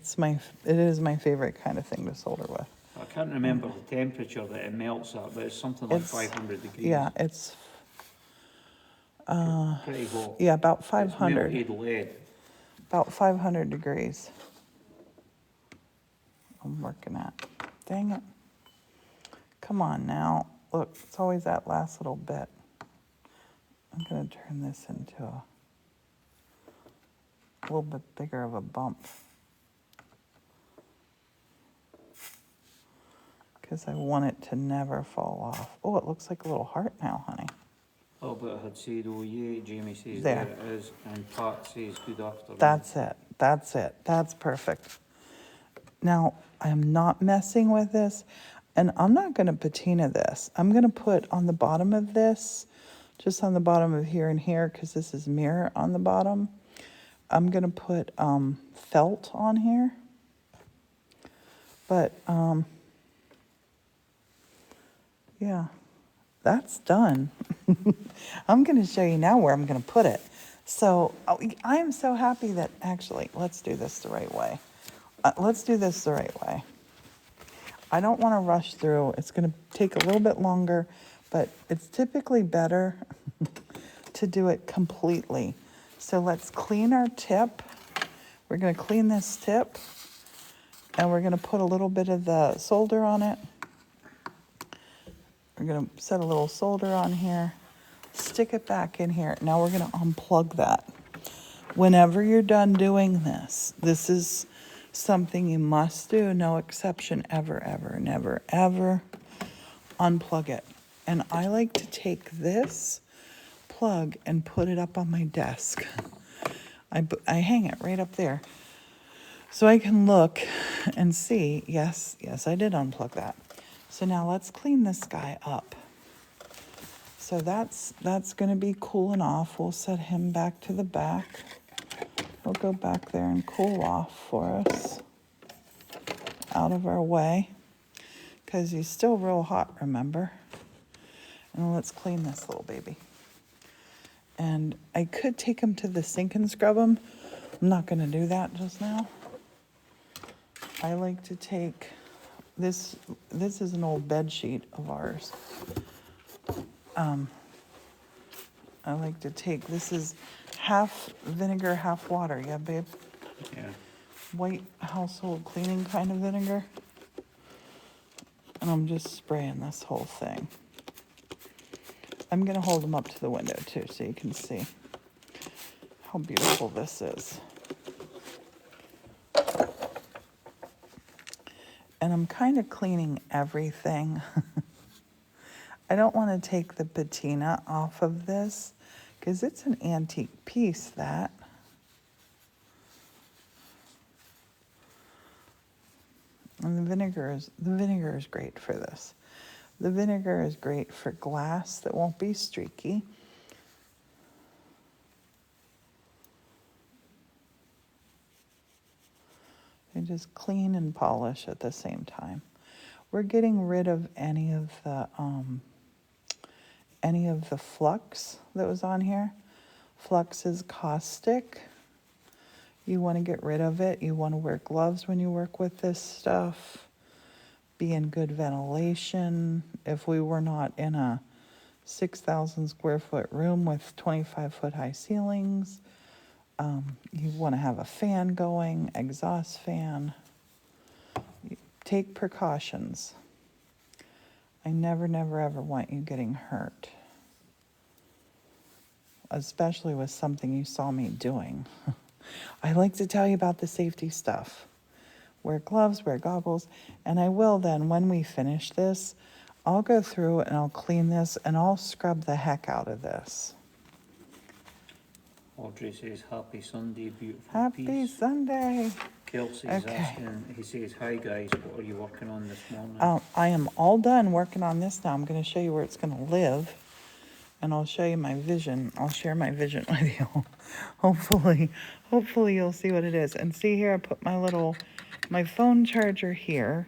is my favorite kind of thing to solder with.
I can't remember the temperature that it melts at, but it's something like
It's
500 degrees.
Yeah, it's
Pretty hot.
yeah, about
It's
500.
melted lead.
About 500 degrees. I'm working at. Dang it. Come on now. Look, it's always that last little bit. I'm going to turn this into a little bit bigger of a bump. Because I want it to never fall off. Oh, it looks like a little heart now, honey.
Oh, but I had said, oh yeah, Jamie says
There.
there it is, and Pat says good afternoon.
That's it. That's it. That's perfect. Now, I'm not messing with this, and I'm not going to patina this. I'm going to put on the bottom of this, just on the bottom of here and here, because this is mirror on the bottom. I'm going to put felt on here. But, yeah, that's done. I'm going to show you now where I'm going to put it. So I am so happy that, actually, let's do this the right way. Let's do this the right way. I don't want to rush through. It's going to take a little bit longer, but it's typically better to do it completely. So let's clean our tip. We're going to clean this tip, and we're going to put a little bit of the solder on it. We're going to set a little solder on here, stick it back in here. Now we're going to unplug that. Whenever you're done doing this, this is something you must do, no exception, ever, ever, never, ever. Unplug it. And I like to take this plug and put it up on my desk. I hang it right up there. So I can look and see, yes, I did unplug that. So now let's clean this guy up. So that's going to be cooling off. We'll set him back to the back. We'll go back there and cool off for us. Out of our way. Because he's still real hot, remember? And let's clean this little baby. And I could take him to the sink and scrub him. I'm not going to do that just now. I like to take this. This is an old bed sheet of ours. I like to take, this is half vinegar, half water. Yeah, babe?
Yeah.
White household cleaning kind of vinegar. And I'm just spraying this whole thing. I'm going to hold them up to the window too so you can see how beautiful this is. And I'm kind of cleaning everything. I don't want to take the patina off of this because it's an antique piece, that. And the vinegar is great for this. The vinegar is great for glass that won't be streaky. And just clean and polish at the same time. We're getting rid of any of the flux that was on here. Flux is caustic. You want to get rid of it. You want to wear gloves when you work with this stuff. Be in good ventilation. If we were not in a 6,000 square foot room with 25-foot high ceilings, you want to have a fan going, exhaust fan. Take precautions. I never, ever want you getting hurt. Especially with something you saw me doing. I like to tell you about the safety stuff. Wear gloves, wear goggles, and I will then, when we finish this, I'll go through and I'll clean this and I'll scrub the heck out of this.
Audrey says, happy Sunday, beautiful
Happy
piece.
Sunday.
Kelsey's
Okay.
asking, he says, hi guys, what are you working on this morning?
I am all done working on this now. I'm going to show you where it's going to live, and I'll show you my vision. I'll share my vision with you. Hopefully you'll see what it is. And see here, I put my phone charger here,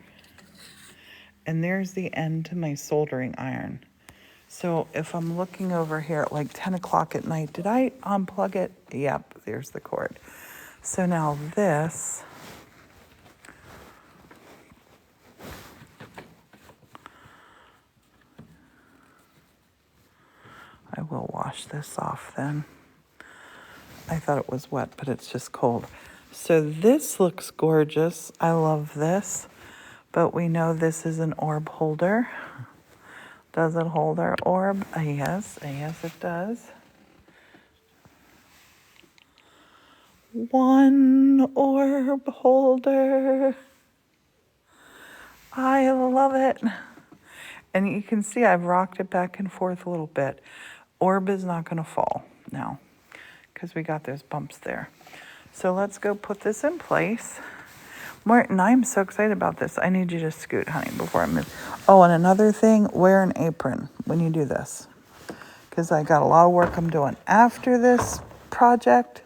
and there's the end to my soldering iron. So if I'm looking over here at like 10 o'clock at night, did I unplug it? Yep, there's the cord. So now this, I will wash this off then. I thought it was wet, but it's just cold. So this looks gorgeous. I love this, but we know this is an orb holder. Does it hold our orb? Yes, it does. One orb holder. I love it. And you can see I've rocked it back and forth a little bit. Orb is not going to fall now because we got those bumps there. So let's go put this in place. Martin, I'm so excited about this. I need you to scoot, honey, before I move. Oh, and another thing, wear an apron when you do this, because I got a lot of work I'm doing after this project,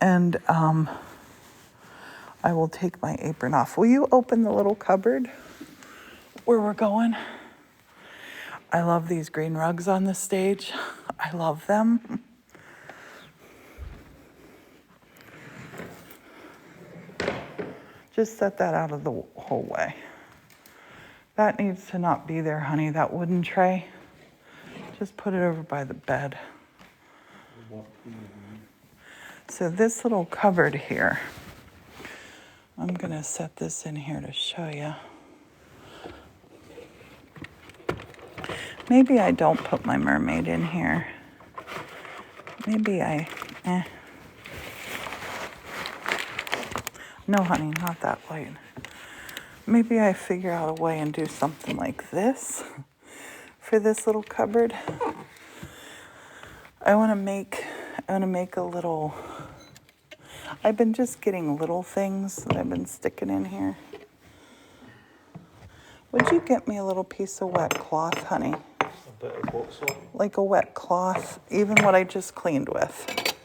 and I will take my apron off. Will you open the little cupboard where we're going? I love these green rugs on the stage. I love them. Just set that out of the whole way. That needs to not be there, honey, that wooden tray. Just put it over by the bed. So this little cupboard here, I'm gonna set this in here to show you. Maybe I don't put my mermaid in here. Maybe No, honey, not that light. Maybe I figure out a way and do something like this for this little cupboard. I want to make a little, I've been just getting little things that I've been sticking in here. Would you get me a little piece of wet cloth, honey?
A bit of what sort?
Like a wet cloth, even what I just cleaned with.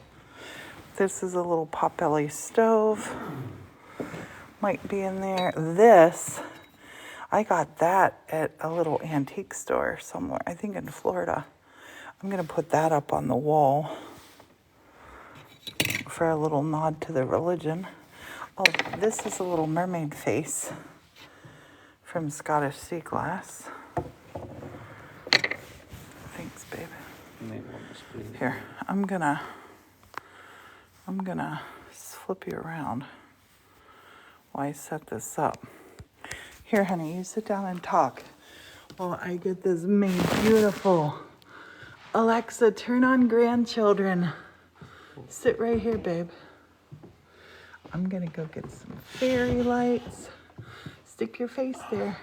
This is a little Potbelly stove. Might be in there. This, I got that at a little antique store somewhere, I think in Florida. I'm gonna put that up on the wall for a little nod to the religion. Oh, this is a little mermaid face from Scottish Sea Glass. Thanks, babe.
You might want to spray it.
Here, I'm gonna flip you around while I set this up. Here, honey, you sit down and talk while I get this made beautiful. Alexa, turn on grandchildren. Sit right here, babe. I'm gonna go get some fairy lights. Stick your face there.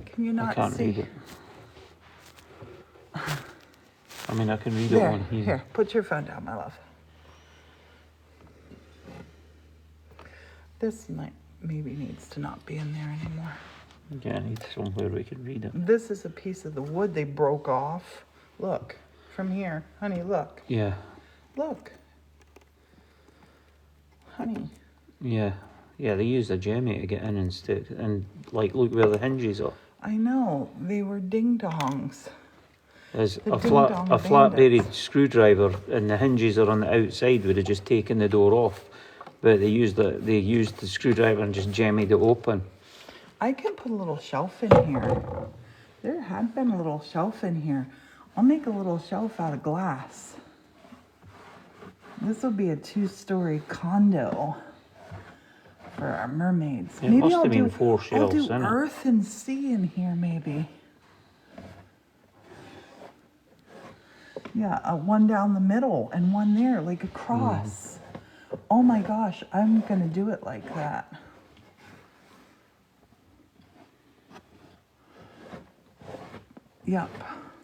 Can you not
I can't
see?
read it. I mean, I can read it
There,
on here.
here, put your phone down, my love. This maybe needs to not be in there anymore.
Yeah, I need somewhere we can read it.
This is a piece of the wood they broke off. Look, from here. Honey, look.
Yeah,
Look. Honey.
yeah. Yeah, they used a jemmy to get in and stick, and like, look where the hinges are.
I know, they were ding-dongs.
There's
The
a flat
ding-dong
buried
bandits.
screwdriver, and the hinges are on the outside. Would have just taken the door off, but they used the screwdriver and just jemmied it open.
I can put a little shelf in here. There had been a little shelf in here. I'll make a little shelf out of glass. This will be a 2-story condo for our mermaids.
It must have been 4
I'll
shelves,
do
innit?
earth and sea in here, maybe. Yeah, one down the middle and one there, like a cross. Oh my gosh, I'm gonna do it like that. Yep.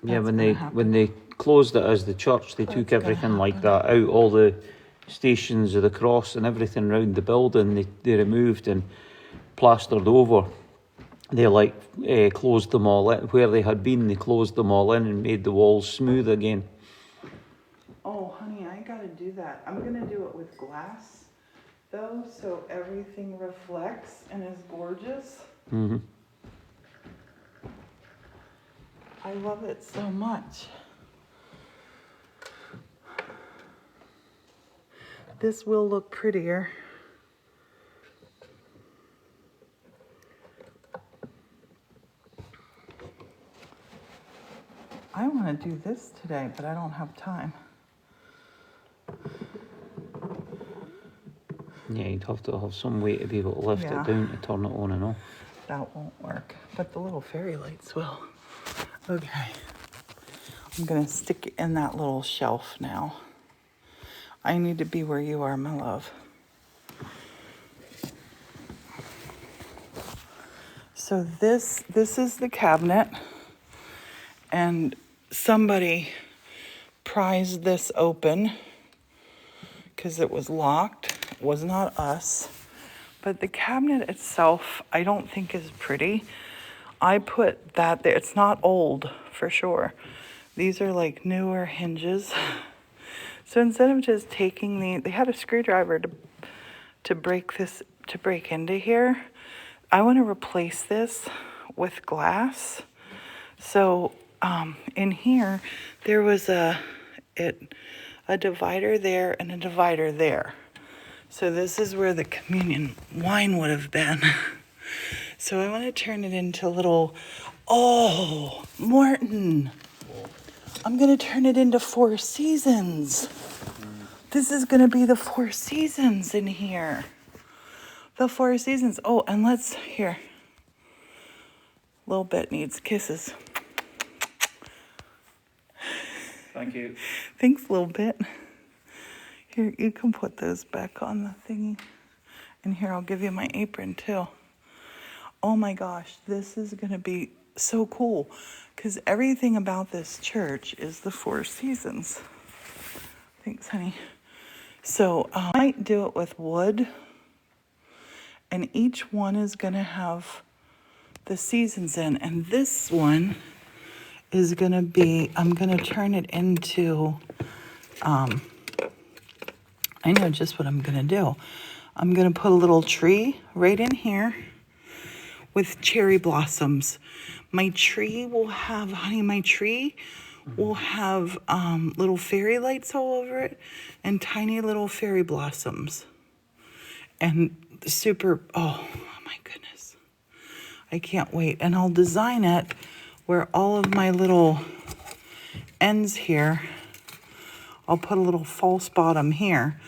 Yeah,
that's
when
gonna
they
happen.
when they closed it as the church. They
That's
took
gonna
everything like that out, all the stations of the cross and everything round the building. They removed and plastered over. They closed them all in. Where they had been, they closed them all in and made the walls smooth again.
Oh, honey, I gotta do that. I'm gonna do it with glass, though, so everything reflects and is gorgeous.
Mm-hmm.
I love it so much. This will look prettier. I want to do this today, but I don't have time.
Yeah, you'd have to have some way to be able to lift
Yeah.
it down to turn it on and off.
That won't work, but the little fairy lights will. Okay. I'm gonna stick it in that little shelf now. I need to be where you are, my love. So this is the cabinet, and somebody prized this open because it was locked. It was not us. But the cabinet itself, I don't think is pretty. I put that there. It's not old, for sure. These are like newer hinges. So instead of just taking they had a screwdriver to break into here. I want to replace this with glass. So in here, there was a divider there and a divider there. So this is where the communion wine would have been. So I want to turn it into little, oh, Morton. I'm going to turn it into Four Seasons. This is going to be the Four Seasons in here. The Four Seasons. Oh, and here. Little bit needs kisses.
Thank you.
Thanks, little bit. Here, you can put those back on the thingy. And here, I'll give you my apron, too. Oh my gosh, this is going to be so cool. Because everything about this church is the Four Seasons. Thanks, honey. So I might do it with wood. And each one is going to have the seasons in. And this one is going to be, I'm going to turn it into, I know just what I'm going to do. I'm going to put a little tree right in here with cherry blossoms. My tree will have little fairy lights all over it and tiny little fairy blossoms. And oh my goodness. I can't wait. And I'll design it where all of my little ends here, I'll put a little false bottom here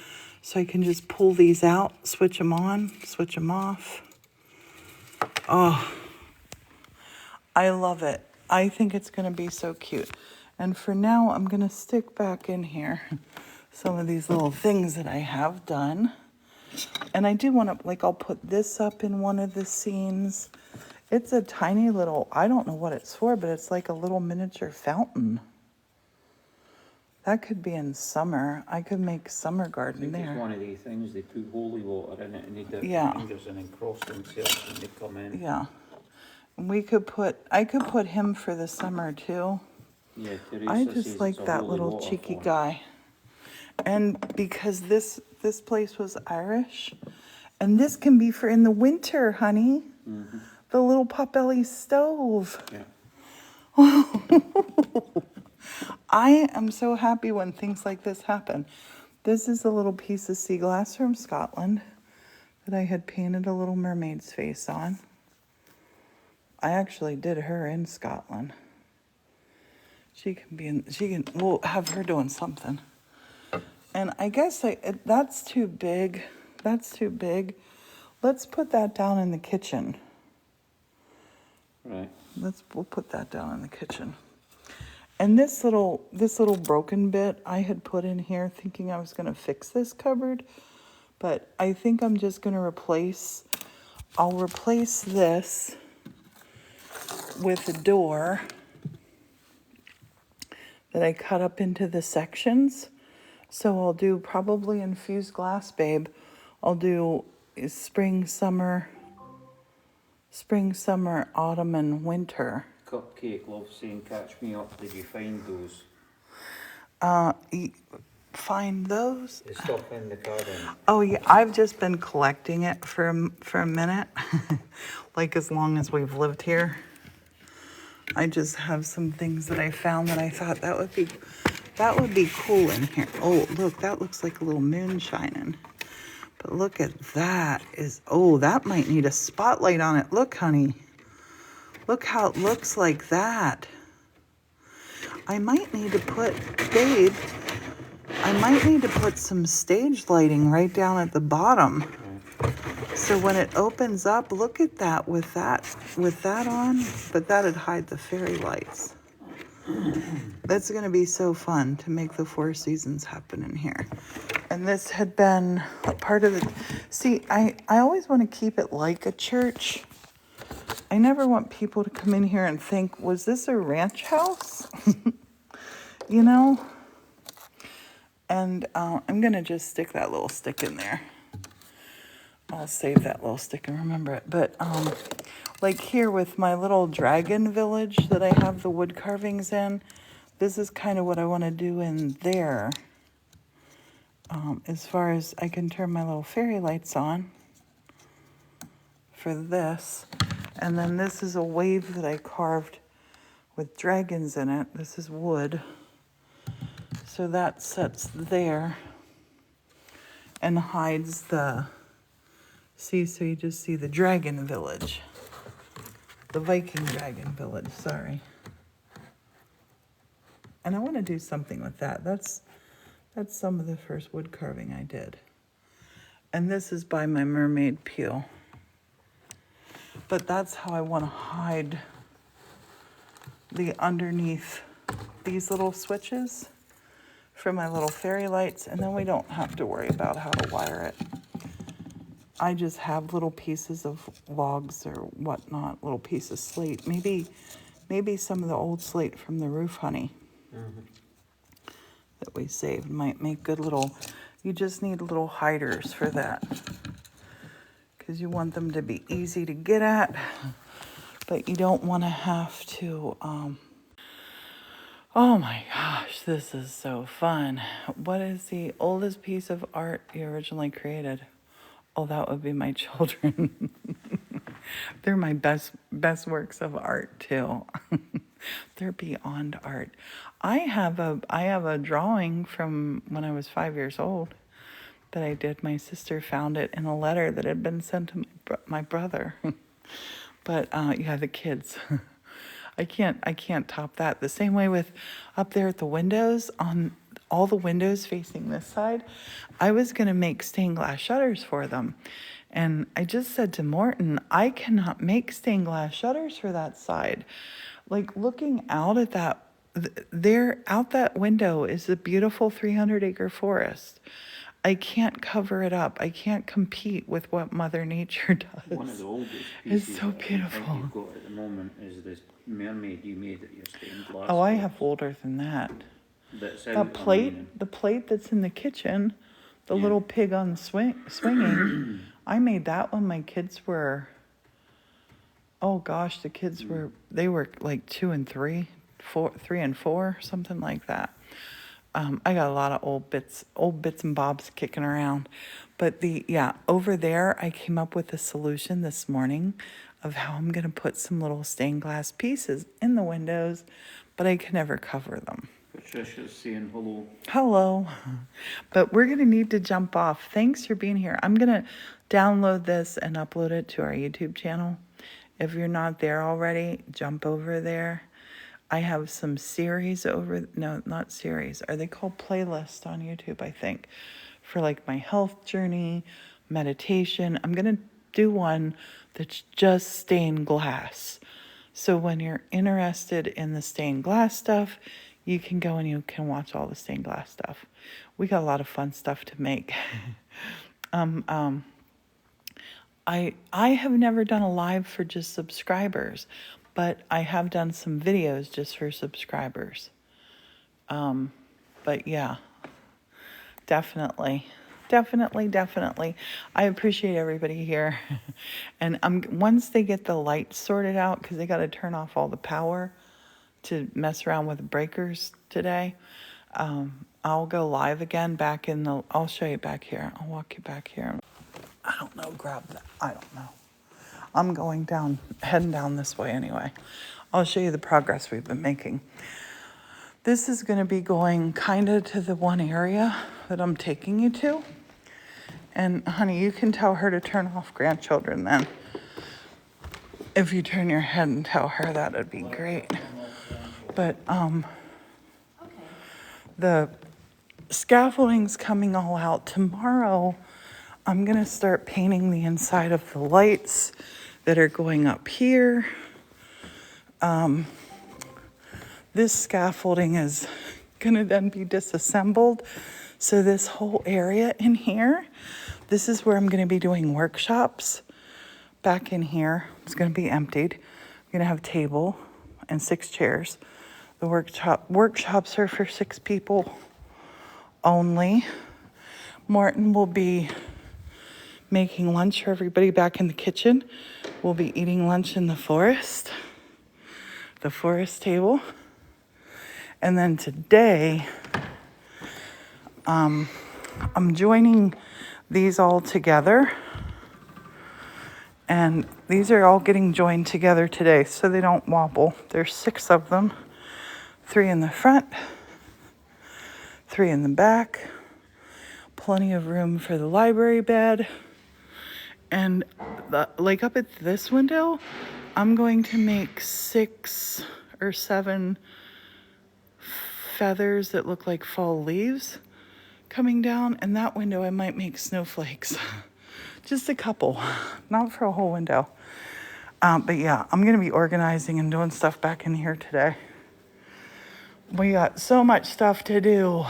so I can just pull these out, switch them on, switch them off. Oh, I love it. I think it's going to be so cute. And for now, I'm going to stick back in here some of these little things that I have done. And I do want to, I'll put this up in one of the scenes. It's a tiny little, I don't know what it's for, but it's like a little miniature fountain. That could be in summer. I could make summer garden there.
It's one of these things, they put holy water in it and they dip
Yeah.
their fingers in and cross themselves when they come in.
Yeah. I could put him for the summer too.
Yeah, Teresa
I
says
just like
it's a
that
holy
little cheeky
waterfall.
guy. And because this place was Irish, and this can be for in the winter, honey.
Mm-hmm.
The little potbelly stove.
Yeah.
I am so happy when things like this happen. This is a little piece of sea glass from Scotland that I had painted a little mermaid's face on. I actually did her in Scotland. We'll have her doing something. And I guess that's too big. That's too big. Let's put that down in the kitchen.
Right.
We'll put that down in the kitchen. And this little broken bit I had put in here thinking I was going to fix this cupboard, but I think I'm just going to I'll replace this with a door that I cut up into the sections. So I'll do probably infused glass, babe. I'll do spring, summer, autumn, and winter.
Cupcake Love saying, catch me up. Did you find those?
Find those?
The stuff in the garden.
Oh yeah, I've just been collecting it for a minute, like as long as we've lived here. I just have some things that I found that I thought that would be cool in here. Oh, look, that looks like a little moon shining. But look at that oh, that might need a spotlight on it. Look, honey. Look how it looks like that. I might need to put, babe, I might need to put some stage lighting right down at the bottom. So when it opens up, look at that with that on, but that'd hide the fairy lights. That's going to be so fun to make the 4 seasons happen in here. And this had been a part of the, see, I always want to keep it like a church. I never want people to come in here and think, was this a ranch house? You know? And I'm going to just stick that little stick in there. I'll save that little stick and remember it. But like here with my little dragon village that I have the wood carvings in, this is kind of what I want to do in there. As far as I can turn my little fairy lights on for this. And then this is a wave that I carved with dragons in it. This is wood. So that sits there and hides the, see, so you just see the dragon village. The Viking dragon village, sorry. And I want to do something with that. That's some of the first wood carving I did. And this is by my mermaid peel. But that's how I want to hide the underneath these little switches for my little fairy lights, and then we don't have to worry about how to wire it. I just have little pieces of logs or whatnot, little pieces of slate. Maybe some of the old slate from the roof, honey, that we saved might make good little, you just need little hiders for that. Because you want them to be easy to get at, but you don't want to have to, oh my gosh, this is so fun. What is the oldest piece of art you originally created? Oh, that would be my children. They're my best works of art too. They're beyond art. I have a drawing from when I was 5 years old that I did. My sister found it in a letter that had been sent to my brother. But yeah, the kids. I can't top that. The same way with up there at the windows, on all the windows facing this side, I was going to make stained glass shutters for them. And I just said to Morton, I cannot make stained glass shutters for that side. Like looking out at that, out that window is a beautiful 300-acre forest. I can't cover it up. I can't compete with what Mother Nature does.
One of the oldest pieces
It's so beautiful.
I think you've got at the moment is this mermaid you made at your stained glass.
Oh, I have older than that.
That's out
That plate, the plate that's in the kitchen, the little pig on the swinging, I made that when my kids were, oh gosh, the kids they were like 2 and 3, 3 and 4, something like that. I got a lot of old bits and bobs kicking around. But over there, I came up with a solution this morning of how I'm going to put some little stained glass pieces in the windows, but I can never cover them.
Patricia's saying hello.
Hello. But we're going to need to jump off. Thanks for being here. I'm going to download this and upload it to our YouTube channel. If you're not there already, jump over there. I have some series not series. Are they called playlists on YouTube, I think, for like my health journey, meditation. I'm going to do one that's just stained glass. So when you're interested in the stained glass stuff, you can go and you can watch all the stained glass stuff. We got a lot of fun stuff to make. I have never done a live for just subscribers, but I have done some videos just for subscribers. But yeah, definitely. Definitely. I appreciate everybody here. And once they get the lights sorted out, because they got to turn off all the power to mess around with the breakers today, I'll go live again back in the, I'll show you back here. I'll walk you back here. I don't know, grab that. I don't know. I'm going down, heading down this way anyway. I'll show you the progress we've been making. This is going to be going kind of to the one area that I'm taking you to. And honey, you can tell her to turn off grandchildren then. If you turn your head and tell her that, would be great. But the scaffolding's coming all out. Tomorrow, I'm going to start painting the inside of the lights that are going up here. This scaffolding is going to then be disassembled. So this whole area in here, this is where I'm going to be doing workshops. Back in here, it's going to be emptied. I'm going to have a table and 6 chairs. The workshops are for 6 people only. Martin will be making lunch for everybody back in the kitchen. We'll be eating lunch in the forest table. And then today, I'm joining these all together. And these are all getting joined together today so they don't wobble. There's 6 of them, 3 in the front, 3 in the back, plenty of room for the library bed. And like up at this window, I'm going to make 6 or 7 feathers that look like fall leaves coming down. And that window I might make snowflakes. Just a couple, not for a whole window. But yeah, I'm going to be organizing and doing stuff back in here today. We got so much stuff to do.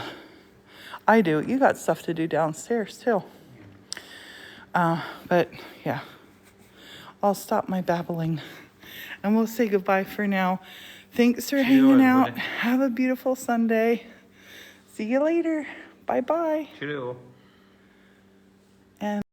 I do. You got stuff to do downstairs too. But yeah, I'll stop my babbling and we'll say goodbye for now. Thanks for hanging out.
Everybody.
Have a beautiful Sunday. See you later. Bye-bye.
Cheerio.
And